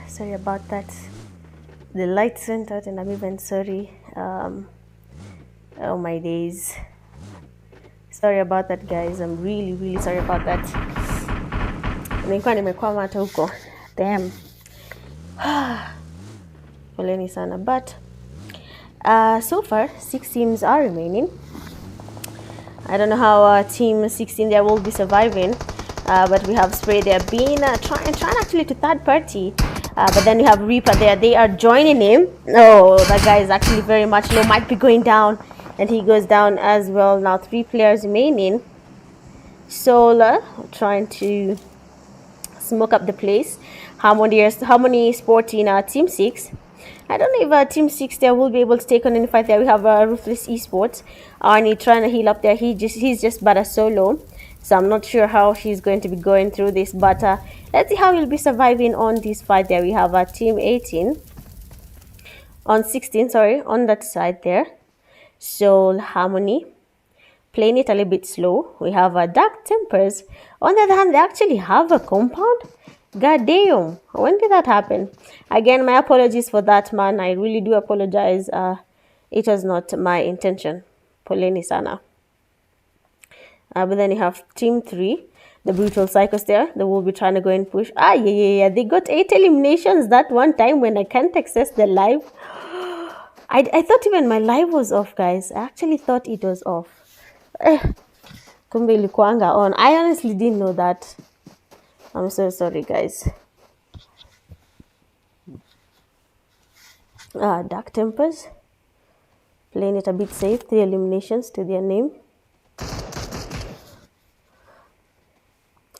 Sorry about that. The lights went out and I'm even sorry. Oh my days. Sorry about that, guys. I'm really sorry about that. Nilikuwa nimekwama hata huko. Damn. Poleni sana. But so far 6 teams are remaining. I don't know how team 16 there will be surviving, but we have Spray there being trying actually to third party, but then we have Reaper there. They are joining him. Oh, that guy is actually very much low, might be going down, and he goes down as well. Now 3 players remaining. Solar trying to smoke up the place. Harmony Sporting team 6. I don't know if team 6 there will be able to take on any fight there. We have Ruthless Esports. Arnie trying to heal up there. He's just but a solo, so I'm not sure how she's going to be going through this, but let's see how he'll be surviving on this fight there. We have team 18 on 16, sorry, on that side there. Soul Harmony playing it a little bit slow. We have Dark Tempers. On the other hand, they actually have a compound. God damn, when did that happen? Again, my apologies for that, man. I really do apologize. It was not my intention. Poleni sana. But then you have team 3, the Brutal Psychos there. They will be trying to go and push. Yeah. They got 8 eliminations that one time when I can't access the live. I thought even my live was off, guys. I actually thought it was off. Kumbe ilikuanga on. I honestly didn't know that. I'm so sorry, guys. Dark Tempers playing it a bit safe. 3 eliminations to their name.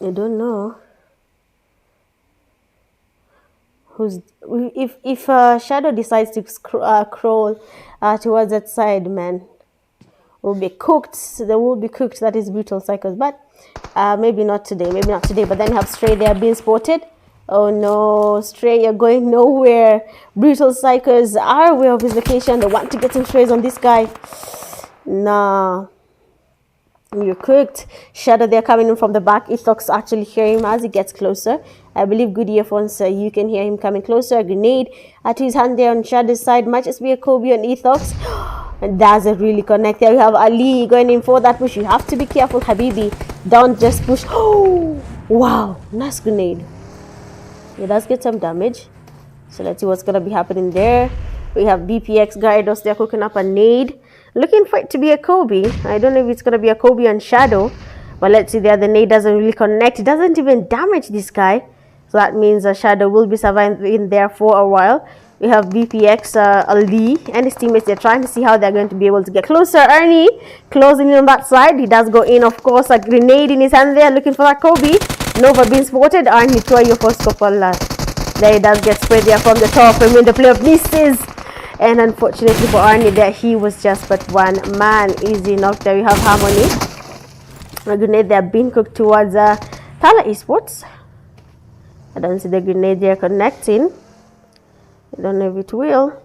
I don't know who's if Shadow decides to crawl towards that side, man, will be cooked. They will be cooked. That is Brutal Psychos, but maybe not today. But then you have Stray there being spotted. Oh no, Stray, you're going nowhere. Brutal Psychos are aware of his location. They want to get some strays on this guy. Nah, you're cooked. Shadow, they're coming in from the back. Ethox actually hear him as he gets closer. I believe good earphones, you can hear him coming closer. A grenade to his hand there on Shadow's side. Might just be a Kobe on Ethox. And doesn't really connect there. We have Ali going in for that push. You have to be careful, Habibi. Don't just push. Oh, wow. Nice grenade. It does get some damage. So let's see what's going to be happening there. We have BPX Gyarados. They're cooking up a nade. Looking for it to be a Kobe. I don't know if it's going to be a Kobe on Shadow. But let's see there. The nade doesn't really connect. It doesn't even damage this guy. So that means Shadow will be surviving there for a while. We have BPX Ali and his teammates. They're trying to see how they're going to be able to get closer. Ernie closing in on that side. He does go in, of course. A grenade in his hand there, looking for that Kobe. Nova being spotted. Ernie throw your first couple. There he does get sprayed there from the top. I mean, the player misses. And unfortunately for Ernie there, he was just but one man. Easy knock there. We have Harmony. A grenade there being cooked towards THALA Esports. I don't see the grenade there connecting. I don't know if it will,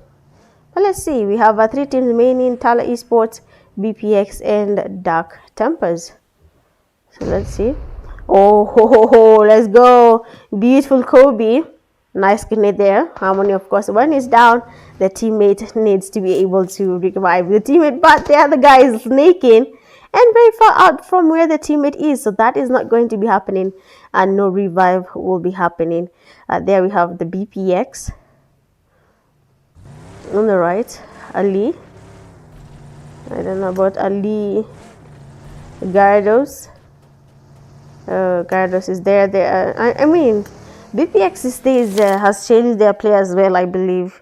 but let's see. We have 3 teams remaining: THALA Esports, BPX, and Dark Tempers. So let's see. Oh, let's go. Beautiful Kobe. Nice grenade there. Harmony, of course, when it's down, the teammate needs to be able to revive the teammate, but the other guy is snaking and very far out from where the teammate is, so that is not going to be happening, and no revive will be happening. There we have the BPX. On the right, Ali. I don't know about Ali. Gyarados. Gyarados is there. I mean, BPX these days has changed their play as well, I believe.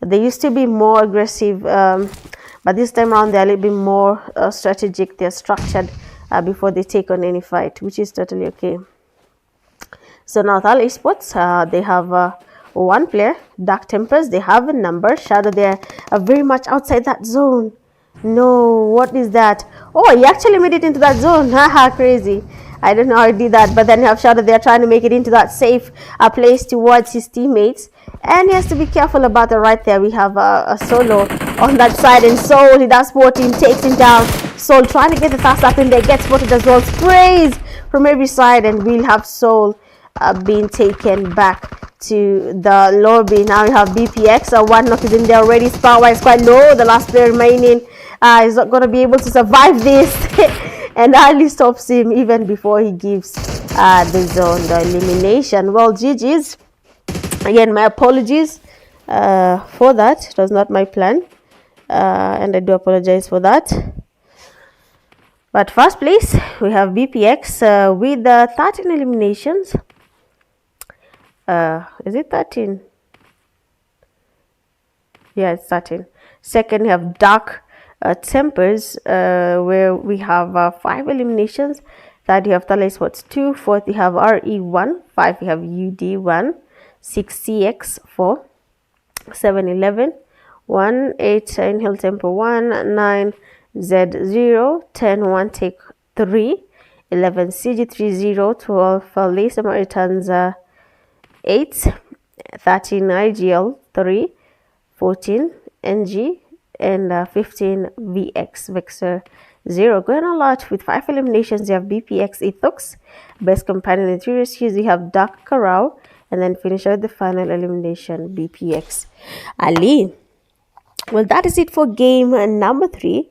They used to be more aggressive, but this time around they're a little bit more strategic. They're structured before they take on any fight, which is totally okay. So now THALA Esports, they have 1 player, Dark Tempers. They have a number. Shadow, they're very much outside that zone. No, what is that? Oh, he actually made it into that zone. Haha, crazy. I don't know how he did that, but then you have Shadow, they're trying to make it into that safe place towards his teammates, and he has to be careful about the right there. We have a solo on that side, and Soul, he does spot him, takes him down. Soul trying to get the fast up in there, gets spotted as well, sprays from every side, and we'll have Soul being taken back to the lobby. Now you have BPX. One knock is in there already. Power is quite low. The last player remaining is not going to be able to survive this. And Ali stops him even before he gives the zone the elimination. Well, GG's. Again, my apologies for that. It was not my plan. And I do apologize for that. But first place, we have BPX with 13 eliminations. Is it 13? Yeah, it's 13. Second, we have Dark Tempers, where we have 5 eliminations. Third, you have THALA ESPORTS 2. Fourth, you have RE1. 5, you have UD1. 6, CX4. 7, 11. 1, 8, Inhale Tempo 1. 9, Z0. 10, 1 Take 3. 11, CG30. 12, SAMARITANS 8. 13, IGL 3. 14, NG. And 15, VEXOR 0. Going all out with 5 eliminations, you have BPX Ethox. Best Companion in 3 rescues, you have Dark Corral. And then finish out the final elimination, BPX Ali. Well, that is it for game number 3.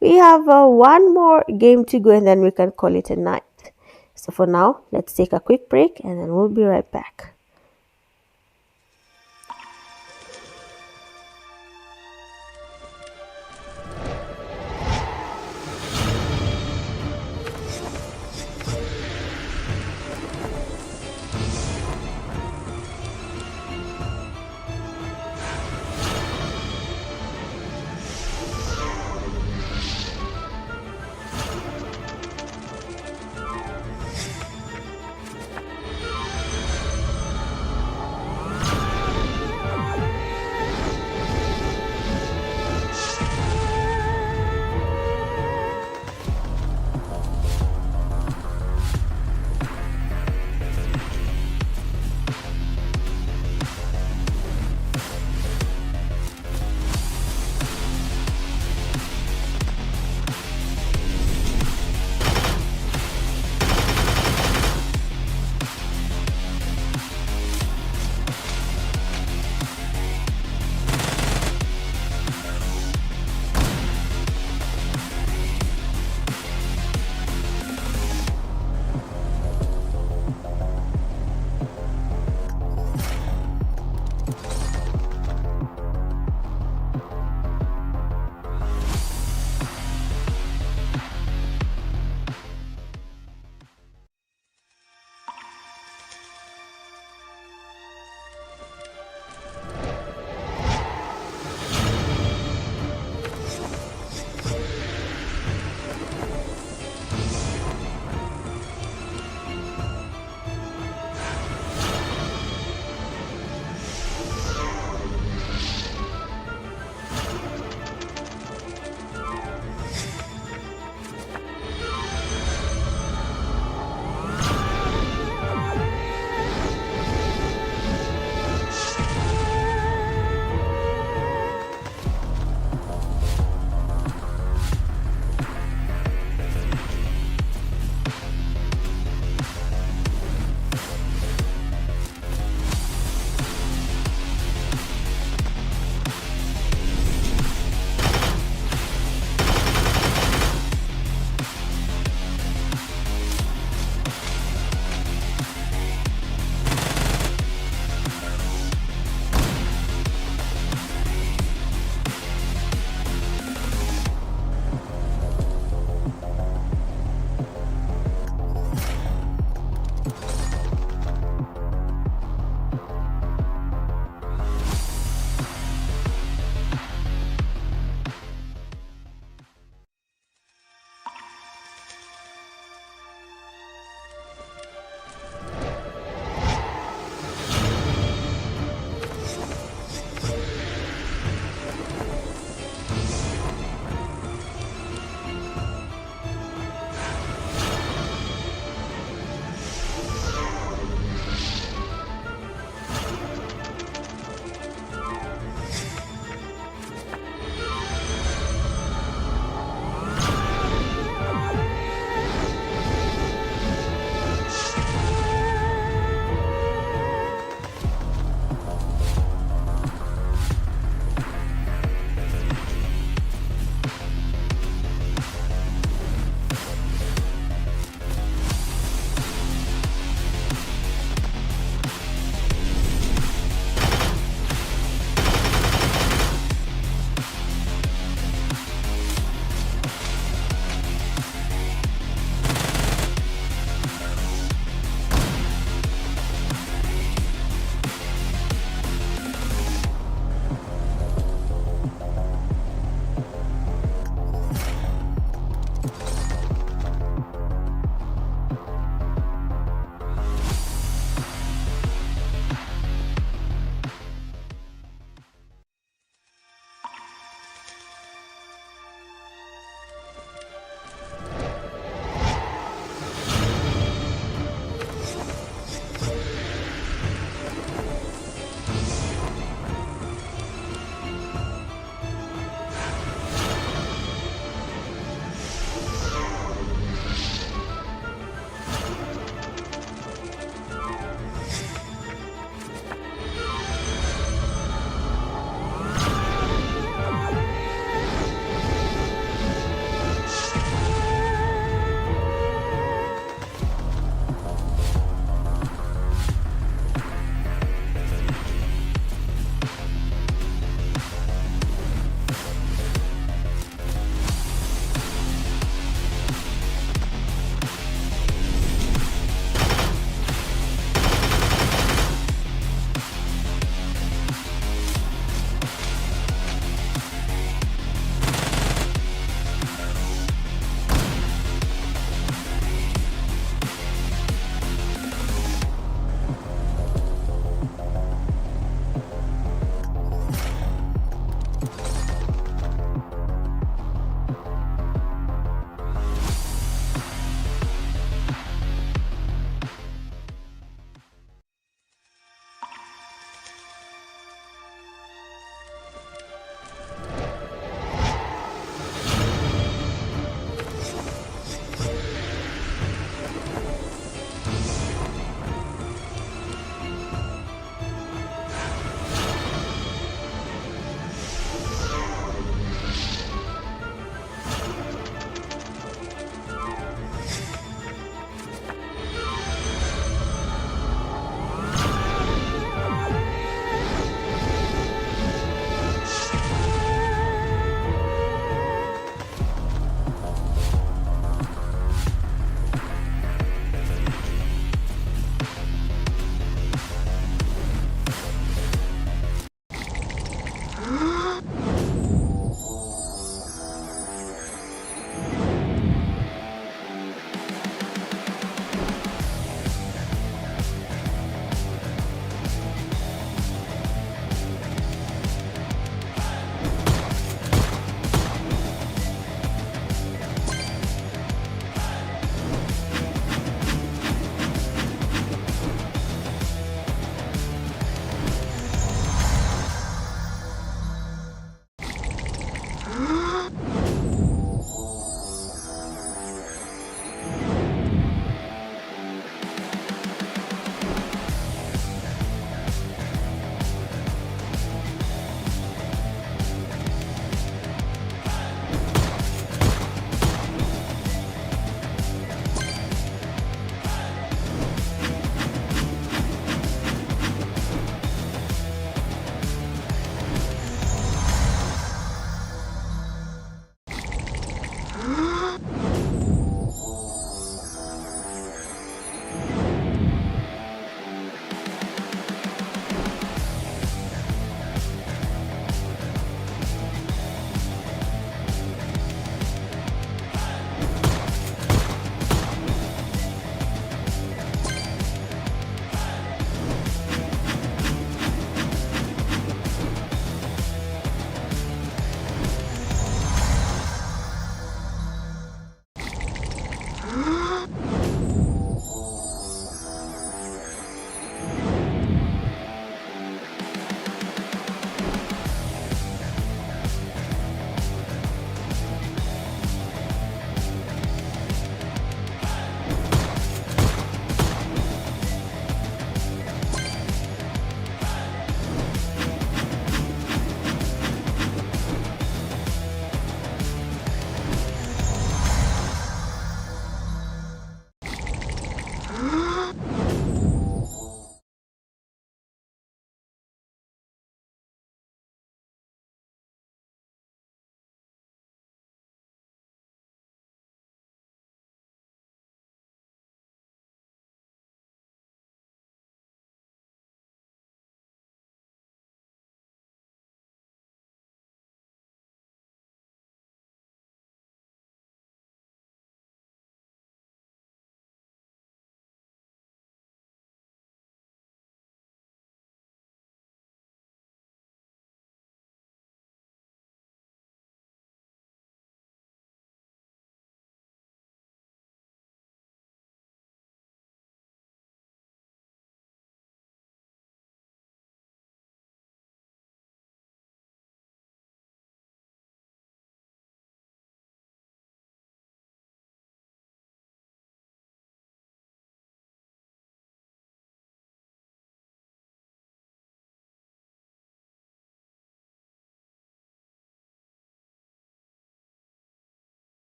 We have one more game to go and then we can call it a night. So for now, let's take a quick break and then we'll be right back.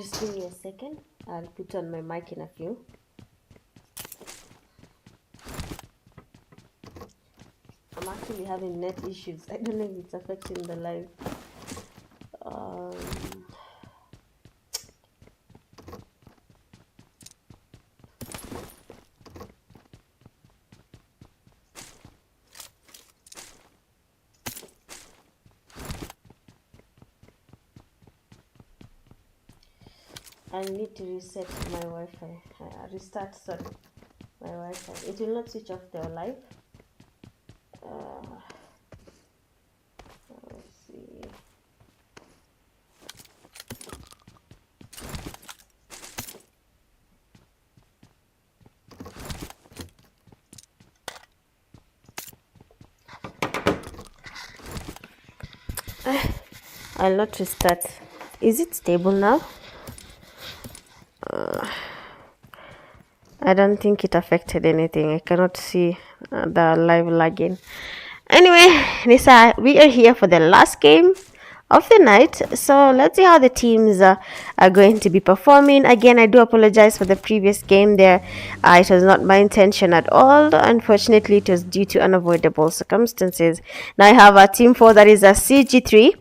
Just give me a second. I'll put on my mic in a few. I'm actually having net issues. I don't know if it's affecting the live. I need to reset my Wi-Fi. Restart, sorry, my Wi-Fi. It will not switch off the live. Let's see. I'll not restart. Is it stable now? I don't think it affected anything. I cannot see the live lagging. Anyway, Nisa, we are here for the last game of the night. So let's see how the teams are going to be performing. Again, I do apologize for the previous game there. It was not my intention at all. Unfortunately, it was due to unavoidable circumstances. Now I have a team 4 that is a CG3.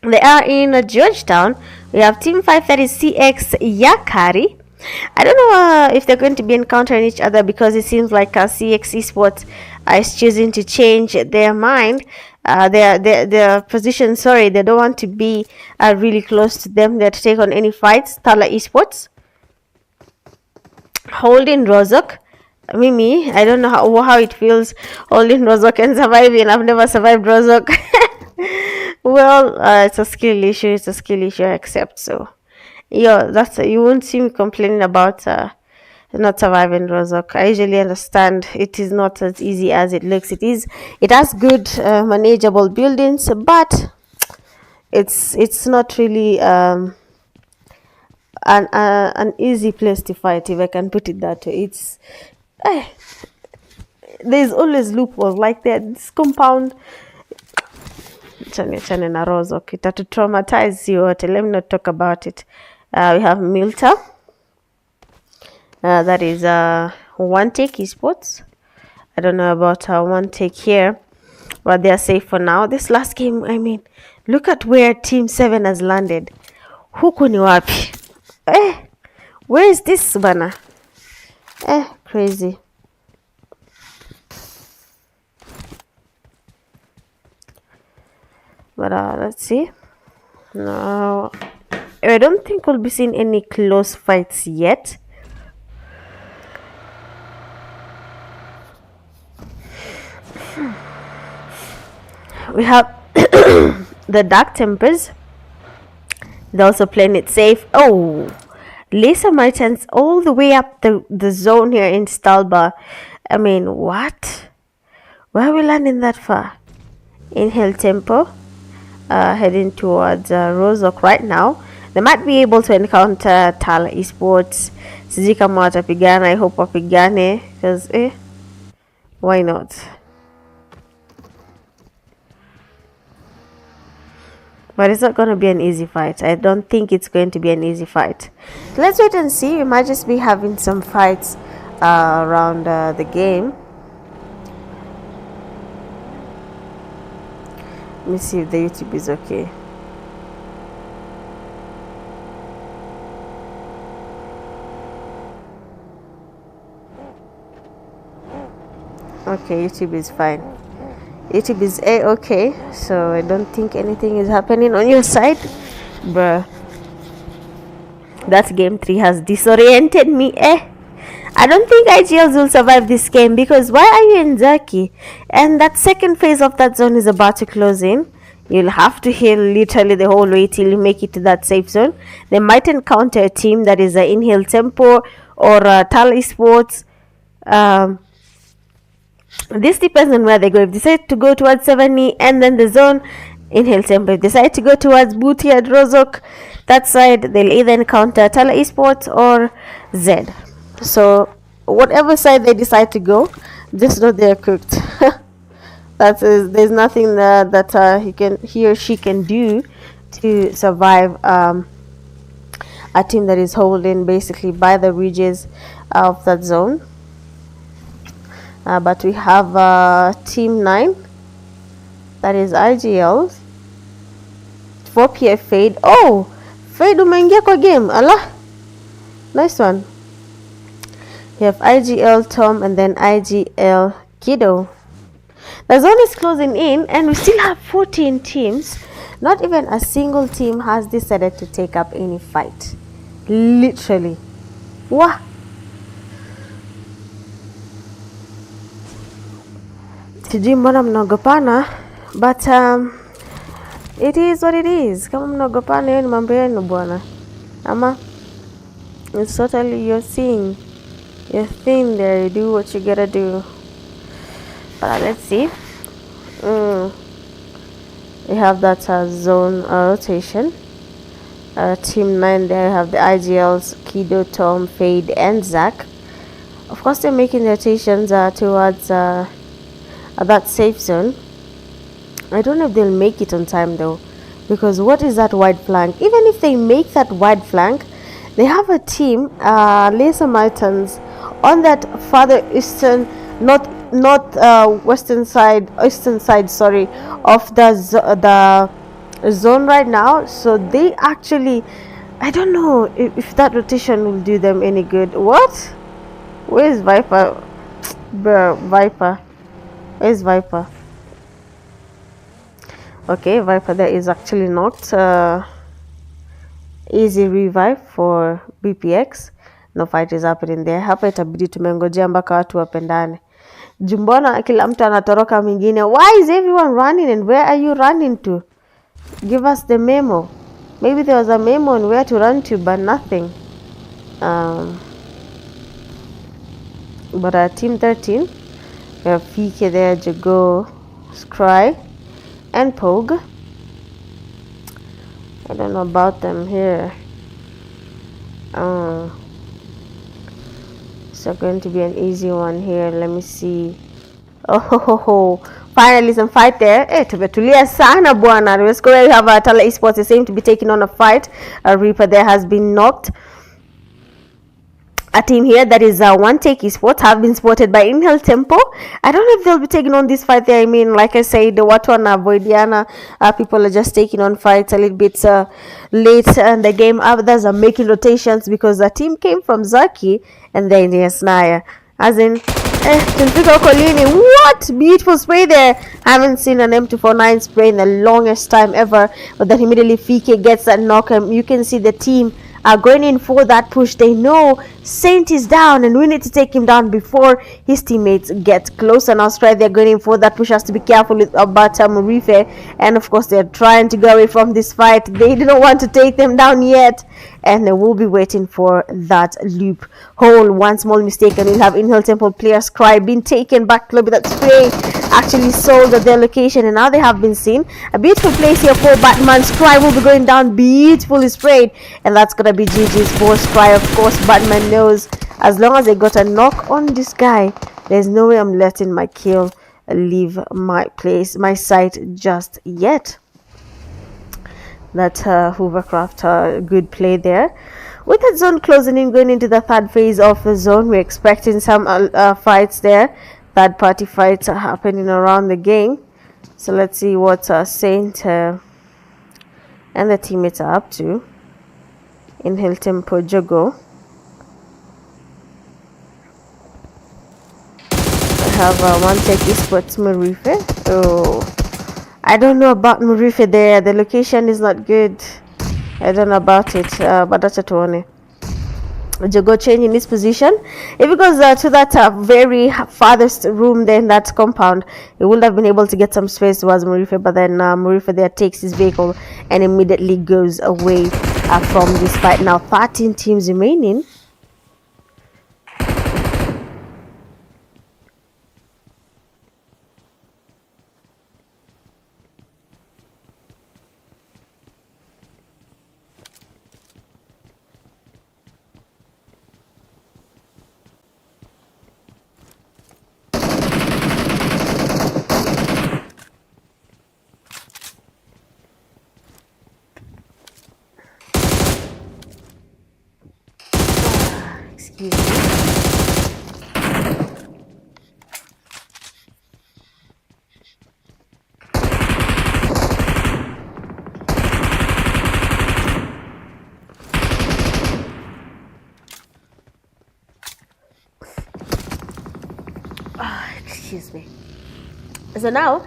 They are in Georgetown. We have team 5 that is CX Yakari. I don't know if they're going to be encountering each other, because it seems like CX Esports is choosing to change their mind, their position. Sorry, they don't want to be really close to them. They're to take on any fights. THALA Esports holding Rozok. Mimi, I don't know how it feels holding Rozok and surviving. I've never survived Rozok. Well, it's a skill issue. It's a skill issue. I accept. So, yeah, you won't see me complaining about not surviving Rozok. I usually understand it is not as easy as it looks. It has good manageable buildings, but it's not really an easy place to fight, if I can put it that way. It's there's always loopholes like that. This compound chane na Rozok itatu traumatize you. Let me not talk about it. We have Milta. That is One Take Esports. I don't know about One Take here, but they are safe for now. This last game, I mean, look at where Team 7 has landed. Huku ni wapi? Where is this bana? Crazy. But let's see. No, I don't think we'll be seeing any close fights yet. We have the Dark Tempers. They're also playing it safe. Oh, SAMARITANS all the way up the zone here in Stalba. I mean, what? Why are we landing that far? Inhale Tempo. Heading towards Rozok right now. They might be able to encounter THALA Esports. Sijui kama watapigana. I hope wapigane, because why not? But it's not going to be an easy fight. I don't think it's going to be an easy fight. So let's wait and see. We might just be having some fights around the game. Let me see if the YouTube is okay. Okay, YouTube is fine. YouTube is okay, so I don't think anything is happening on your side. Bruh. That game 3 has disoriented me. I don't think IGLs will survive this game, because why are you in Zaki? And that second phase of that zone is about to close in. You'll have to heal literally the whole way till you make it to that safe zone. They might encounter a team that is Inhale Tempo or THALA Esports. This depends on where they go. If they decide to go towards 70 and then the zone, Inhale Tempo. If they decide to go towards Booty at Rozok, that side, they'll either encounter THALA Esports or Z. So whatever side they decide to go, just know they're cooked. There's nothing that he or she can do to survive a team that is holding basically by the ridges of that zone. But we have team 9, that is IGL. 4PF Fade. Oh, Fade umeingia kwa game. Allah, nice one. We have IGL Tom and then IGL Kiddo. The zone is closing in and we still have 14 teams. Not even a single team has decided to take up any fight. Literally. Wah. Sijui mbona mnaogopana, but it is what it is. Kama mnaogopana hiyo ni mambo yenu bwana. Ama it's totally your thing. Your thing there. You do what you gotta do. But let's see. We have that zone rotation. Team 9 there have the IGLs, Kido, Tom, Fade, and Zach. Of course, they're making their rotations towards that safe zone. I don't know if they'll make it on time though, because what is that wide flank? Even if they make that wide flank, they have a team, SAMARITANS, on that farther eastern, not eastern side, sorry, of the zone right now. So they actually, I don't know if that rotation will do them any good. What? Where's Viper? Bruh, Viper. Where's Viper? Okay, Viper there is actually not. Easy revive for BPX. No fight is happening there. Hapa itabidi tumengojea mpaka watu wapendane. Jumbona kila mtu anatoroka mwingine. Why is everyone running and where are you running to? Give us the memo. Maybe there was a memo on where to run to, but nothing. But team 13, we have PK there, Jago, Scry, and Pubg. I don't know about them here. So going to be an easy one here. Let me see. Oh, finally some fight there. Tumetulia sana bwana. Let's go ahead. We have THALA ESPORTS. They seem to be taking on a fight. Reaper there has been knocked. A team here that is One Take Esports have been spotted by Inhale Tempo. I don't know if they'll be taking on this fight there. I mean, like I said, the Watu and Voidiana people are just taking on fights a little bit late in the game. Others are making rotations because the team came from Zaki and then yes, Naya. As in, what beautiful spray there. Haven't seen an M249 spray in the longest time ever. But then immediately Fike gets that knock. You can see the team are going in for that push. They know Saint is down and we need to take him down before his teammates get close. And Australia, they're going in for that push. Has to be careful about Murife, and of course they're trying to go away from this fight. They do not want to take them down yet, and they will be waiting for that loop hole. One small mistake and we'll have Inhale Temple players Cry being taken back. Look at that spray actually sold at their location, and now they have been seen. A beautiful place here for Batman. Cry will be going down, beautifully sprayed, and that's gonna be GG's for Cry. Of course, Batman knows as long as they got a knock on this guy, there's no way I'm letting my kill leave my place, my site just yet. That Hoovercraft, good play there. With that zone closing in, going into the third phase of the zone, we're expecting some fights there. Third party fights are happening around the game. So let's see what Saint and the teammates are up to. Inhale Tempo Jogo. I have One Take Esports Murife. Oh, I don't know about Murife there. The location is not good. I don't know about it, but that's a tuone. Jogo change in this position. If it goes to that very farthest room there in that compound, he would have been able to get some space towards Murife, but then Murife there takes his vehicle and immediately goes away from this fight. Now 13 teams remaining. excuse me. So now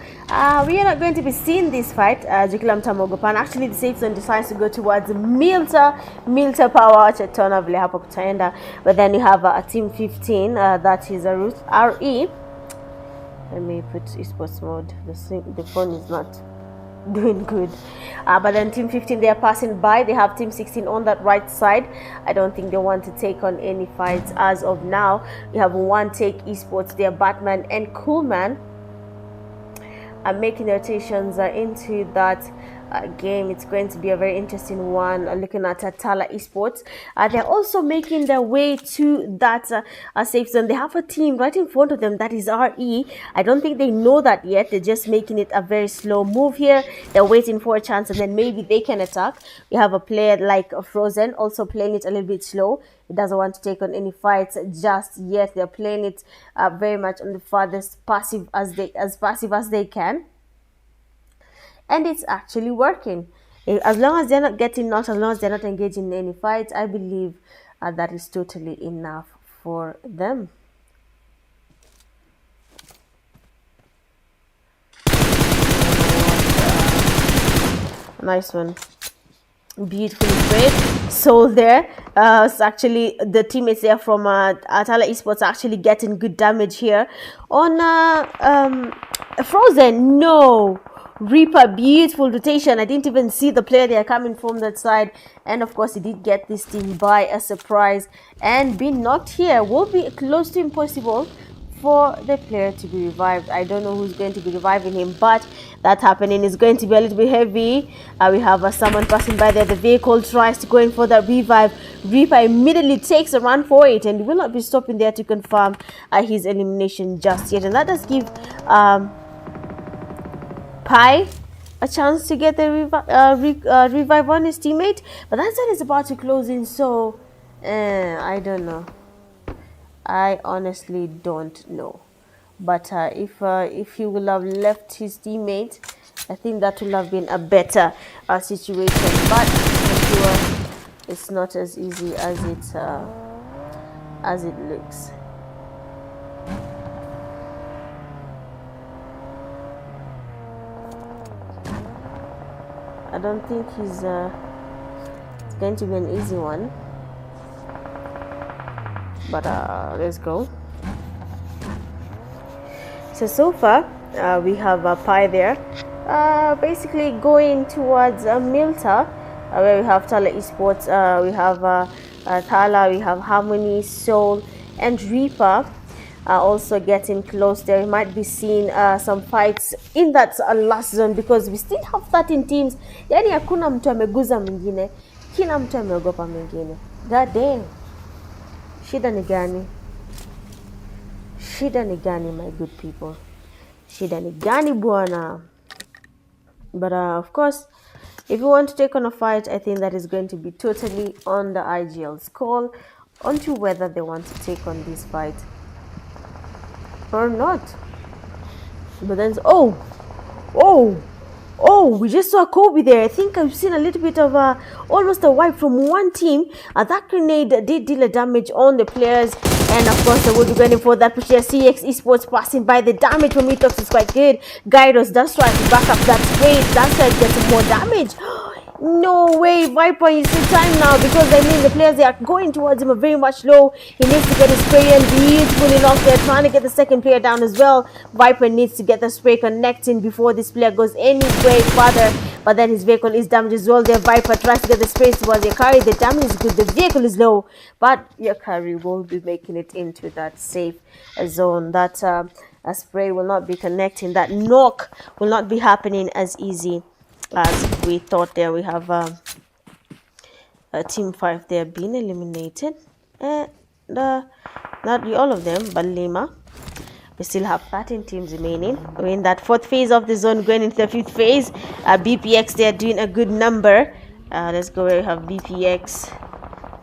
we are not going to be seeing this fight. Jikila Mtamogopan, actually the safe zone decides to go towards Milta Power Chetona vile hapo kutaenda, but then you have a team 15 that is a RE. Let me put esports mode. The phone is not doing good, but then team 15, they are passing by. They have team 16 on that right side. I don't think they want to take on any fights as of now. You have one take esports there, Batman and Coolman making rotations into that game. It's going to be a very interesting one. Looking at THALA esports, they're also making their way to that safe zone. They have a team right in front of them that is RE. I don't think they know that yet. They're just making it a very slow move here. They're waiting for a chance, and then maybe they can attack. We have a player like Frozen also playing it a little bit slow. He doesn't want to take on any fights just yet. They're playing it very much on the farthest passive as they can, and it's actually working. As long as they're not getting knocked, as long as they're not engaging in any fights, I believe that is totally enough for them. Nice one. Beautifully played. Soul there. It's actually the teammates there from THALA esports are actually getting good damage here on Frozen. No, Reaper, beautiful rotation. I didn't even see the player there coming from that side, and of course he did get this team by a surprise, and being knocked here will be close to impossible for the player to be revived. I don't know who's going to be reviving him, but that happening is going to be a little bit heavy. We have someone passing by there. The vehicle tries to go in for that revive. Reaper immediately takes a run for it and will not be stopping there to confirm his elimination just yet. And that does give Pi a chance to get the revive on his teammate, but that side is about to close in, so I don't know. I honestly don't know, but if he will have left his teammate, I think that would have been a better situation. But I'm sure it's not as easy as it looks. I don't think it's going to be an easy one. But let's go. So far we have Pi there basically going towards Milta, where we have THALA esports, we have THALA, we have Harmony, Soul and Reaper also getting close there. We might be seeing some fights in that last zone, because we still have 13 teams. Yani hakuna mtu ameguza mwingine, kila mtu ameogopa mwingine. God damn. Shida ni gani? Shida ni gani, my good people? Shida ni gani bwana? But of course, if you want to take on a fight, I think that is going to be totally on the IGL's call onto whether they want to take on this fight or not. But then, we just saw Kobe there. I think I've seen a little bit of almost a wipe from one team. That grenade did deal a damage on the players, and of course they will be going for that push. CX Esports passing by. The damage from Etox is quite good. Gyros does try to back up that spray. That side gets more damage. No way, Viper is in time now, because I mean the players, they are going towards him very much low. He needs to get his spray in beautifully enough. They're trying to get the second player down as well. Viper needs to get the spray connecting before this player goes any way further. But then his vehicle is damaged as well. There, Viper tries to get the spray towards Yakari. The damage is good. The vehicle is low, but Yakari will be making it into that safe zone. That a spray will not be connecting. That knock will not be happening as easy as we thought. There we have team 5 there being eliminated, and not all of them, but Lima. We still have 13 teams remaining. We're in that 4th phase of the zone, going into the 5th phase. BPX, they're doing a good number. Let's go where we have BPX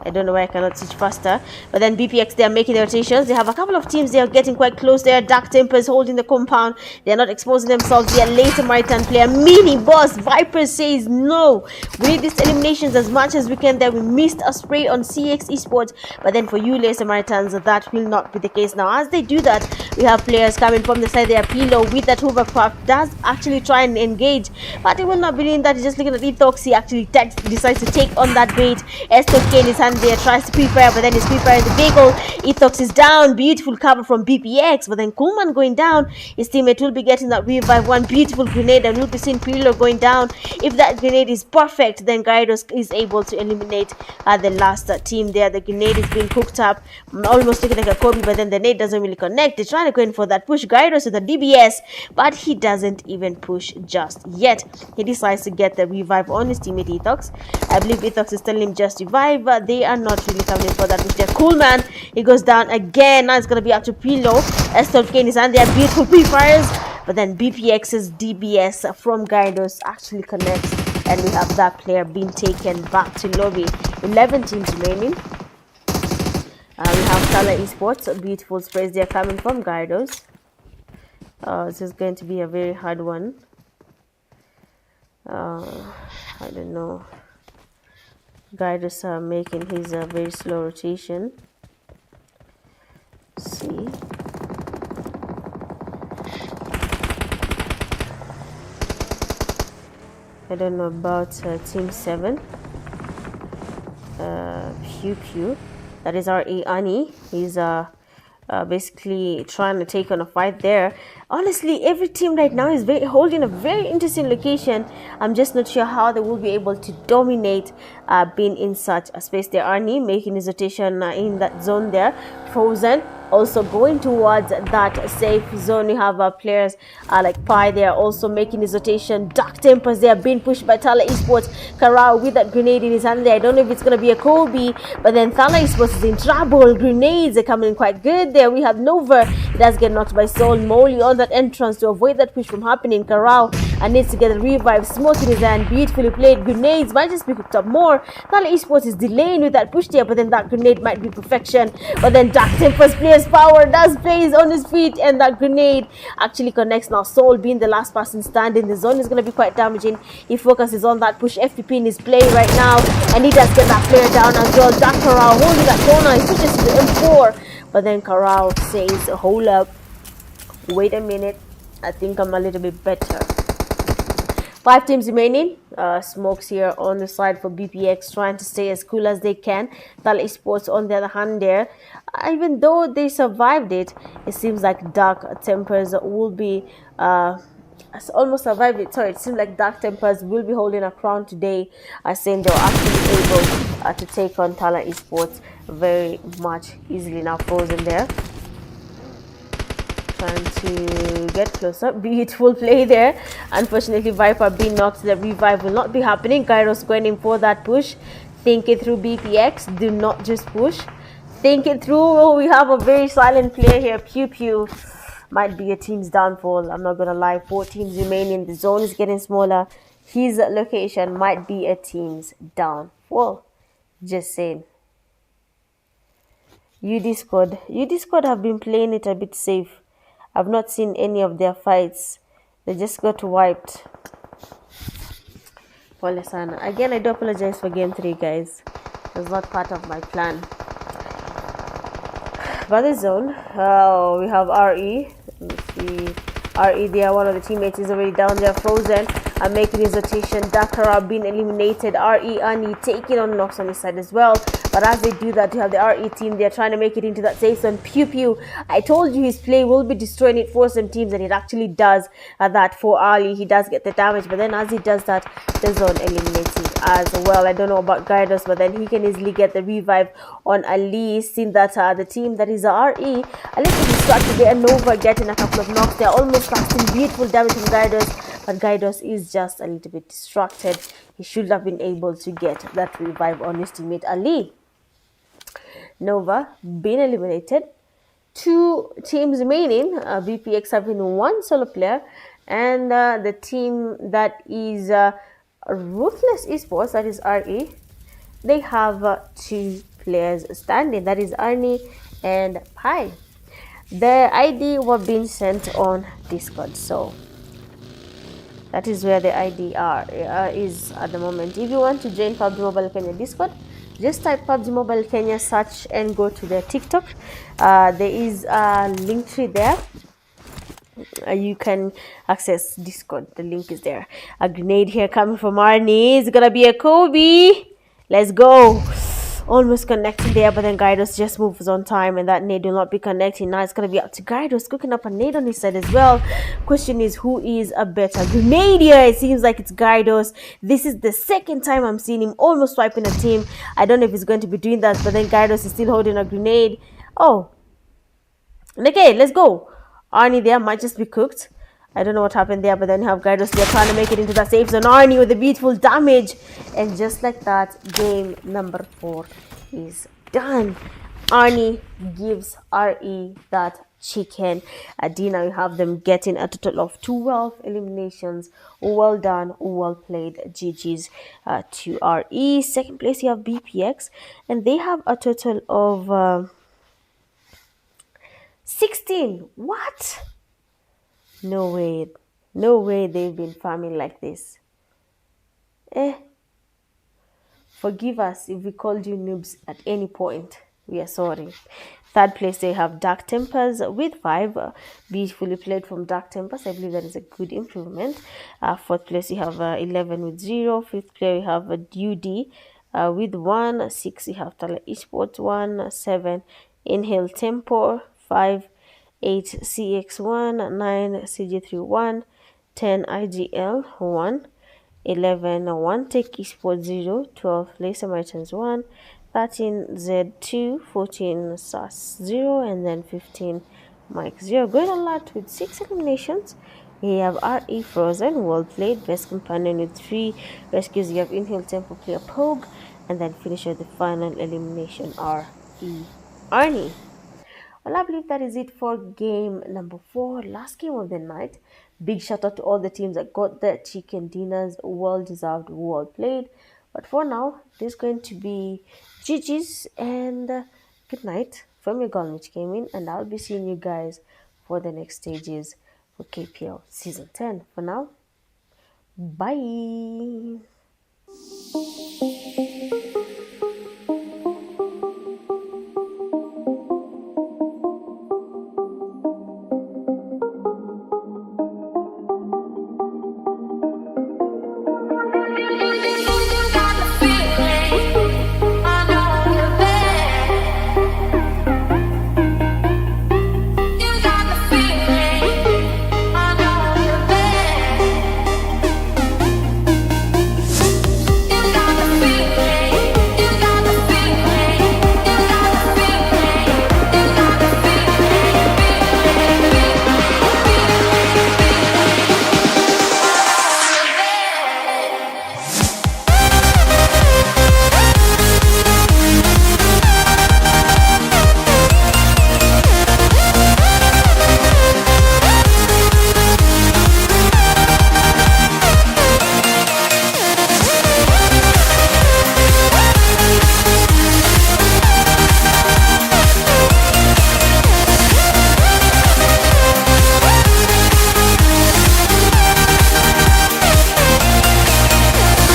I don't know why I cannot switch faster. But then BPX, they are making their rotations. They have a couple of teams. They are getting quite close there. Dark Tempers holding the compound. They are not exposing themselves. They are late Samaritan player. Mini Boss Viper says no. We need these eliminations as much as we can there. We missed a spray on CX Esports. But then for you, late Samaritans, that will not be the case. Now, as they do that, we have players coming from the side. They are Pilo with that hovercraft. Does actually try and engage. But he will not be doing that. He's just looking at Ethox. He actually decides to take on that bait. Estoke in his hand there, tries to prepare, but then he's preparing the bagel. Ethox is down. Beautiful cover from BPX, but then Kuhlman going down. His teammate will be getting that revive. One beautiful grenade, and we'll be seeing Pirlo going down. If that grenade is perfect, then Gyros is able to eliminate the last team there. The grenade is being cooked up, almost looking like a Kobe, but then the nade doesn't really connect. They're trying to go in for that push. Gyros with the DBS, but he doesn't even push just yet. He decides to get the revive on his teammate Ethox. I believe Ethox is telling him just revive, but they are not really coming in for that push. They're cool, man. He goes down again. Now it's going to be up to Pilo. Estop in his hand. They are beautiful pre-fires, but then BPX's DBS from Gyros actually connects, and we have that player being taken back to lobby. 11 teams remaining. We have THALA Esports. Beautiful sprays. They are coming from Gyros. This is going to be a very hard one. I don't know. Gyros are making his very slow rotation. Let's see. I don't know about Team 7. Pubg. That is our Ani. He's basically trying to take on a fight there. Honestly, every team right now is holding a very interesting location. I'm just not sure how they will be able to dominate being in such a space. There, Arnie making his rotation in that zone there. Frozen also going towards that safe zone. You have players like Pi there also making his rotation. Dark Tempers, they are being pushed by THALA Esports. Karao with that grenade in his hand there. I don't know if it's going to be a Kobe, but then THALA Esports is in trouble. Grenades are coming in quite good there. We have Nova. He does get knocked by Soul. Molly on that entrance to avoid that push from happening. Karao needs to get a revive. Smoke in his hand. Beautifully played. Grenades might just be cooked up more. THALA Esports is delaying with that push there, but then that grenade might be perfection. But then Dark Tempers plays power, does plays on his feet, and that grenade actually connects. Now Soul being the last person standing, the zone is going to be quite damaging. He focuses on that push. FPP in his play right now, and he does get that player down as well. Dark Karao holding that corner. He switches to the M4, but then Karao says, hold up, wait a minute, I think I'm a little bit better. 5 teams remaining. Smokes here on the side for BPX, trying to stay as cool as they can. THALA Esports on the other hand there, even though they survived it, it seems like Dark Tempers will be almost survived it. Sorry, it seems like Dark Tempers will be holding a crown today, saying they're actually able to take on THALA Esports very much easily. Now Frozen there, trying to get closer. Beautiful play there. Unfortunately, Viper being knocked. The revive will not be happening. Kairos going in for that push. Think it through, BPX. Do not just push. Think it through. Oh, we have a very silent player here. Pubg might be a team's downfall. I'm not gonna lie. 4 teams remaining. The zone is getting smaller. His location might be a team's downfall. Just saying. UD squad have been playing it a bit safe. I've not seen any of their fights. They just got wiped. Pole sana. Again, I do apologize for game 3, guys. It was not part of my plan. By the zone, we have RE. Let me see. RE there, one of the teammates is already down there, Frozen. I'm making his rotation. Dakara being eliminated. RE Ani taking on knocks on his side as well. But as they do that, you have the RE team. They're trying to make it into that safe zone. Pubg, I told you his play will be destroying it for some teams, and it actually does that for Ali. He does get the damage, but then as he does that, the zone eliminates him as well. I don't know about Gyros, but then he can easily get the revive on Ali. Seeing that the team that is RE a little distracted there. Nova getting a couple of knocks. They're almost casting beautiful damage from Gyros, but Gyros is just a little bit distracted. He should have been able to get that revive on his teammate Ali. Nova been eliminated. 2 teams remaining. BPX having 1 solo player, and the team that is Ruthless Esports, that is RE, they have 2 players standing. That is Arnie and Pi. The ID were being sent on Discord, so that is where the ID is at the moment. If you want to join PUBG Mobile Kenya Discord, just type PUBG Mobile Kenya, search and go to their TikTok. There is a link tree there. You can access Discord. The link is there. A grenade here coming from Arnie. It's gonna be a Kobe. Let's go. Almost connecting there, but then Gyros just moves on time, and that nade will not be connecting. Now it's gonna be up to Gyros, cooking up a nade on his side as well. Question is, who is a better grenadier? It seems like it's Gyros. This is the second time I'm seeing him almost wiping a team. I don't know if he's going to be doing that, but then Gyros is still holding a grenade. Oh, okay, let's go. Arnie there might just be cooked. I don't know what happened there, but then you have Gyros there trying to make it into the safe zone. Arnie with the beautiful damage. And just like that, game number 4 is done. Arnie gives RE that chicken dinner. You have them getting a total of 12 eliminations. Well done, well played. GG's to RE. Second place, you have BPX, and they have a total of 16. What? No way. No way they've been farming like this. Forgive us if we called you noobs at any point. We are sorry. Third place, they have Dark Tempers with 5. Beautifully played from Dark Tempers. I believe that is a good improvement. Fourth place, you have 11 with 0. Fifth player, you have Duty with 1. 6, you have THALA ESPORTS 1. 7, Inhale Tempo 5. 8, CX1. 9, CG3 1. 10, IGL 1. 11, 1 Tech Esports 0. 12, SAMARITANS 1. 13, Z2. 14, SAS 0. And then 15, Mike 0. Going a lot with 6 eliminations. You have RE Frozen, well played. Best companion with 3 rescues. You have Inhale Tempo player Pubg. And then finisher, the final elimination, RE Arnie. Well, I believe that is it for game number 4, last game of the night. Big shout out to all the teams that got their chicken dinners. Well deserved, well played. But for now, this is going to be GG's and good night from your girl Mitch Gaming, and I'll be seeing you guys for the next stages for KPL Season 10. For now, bye.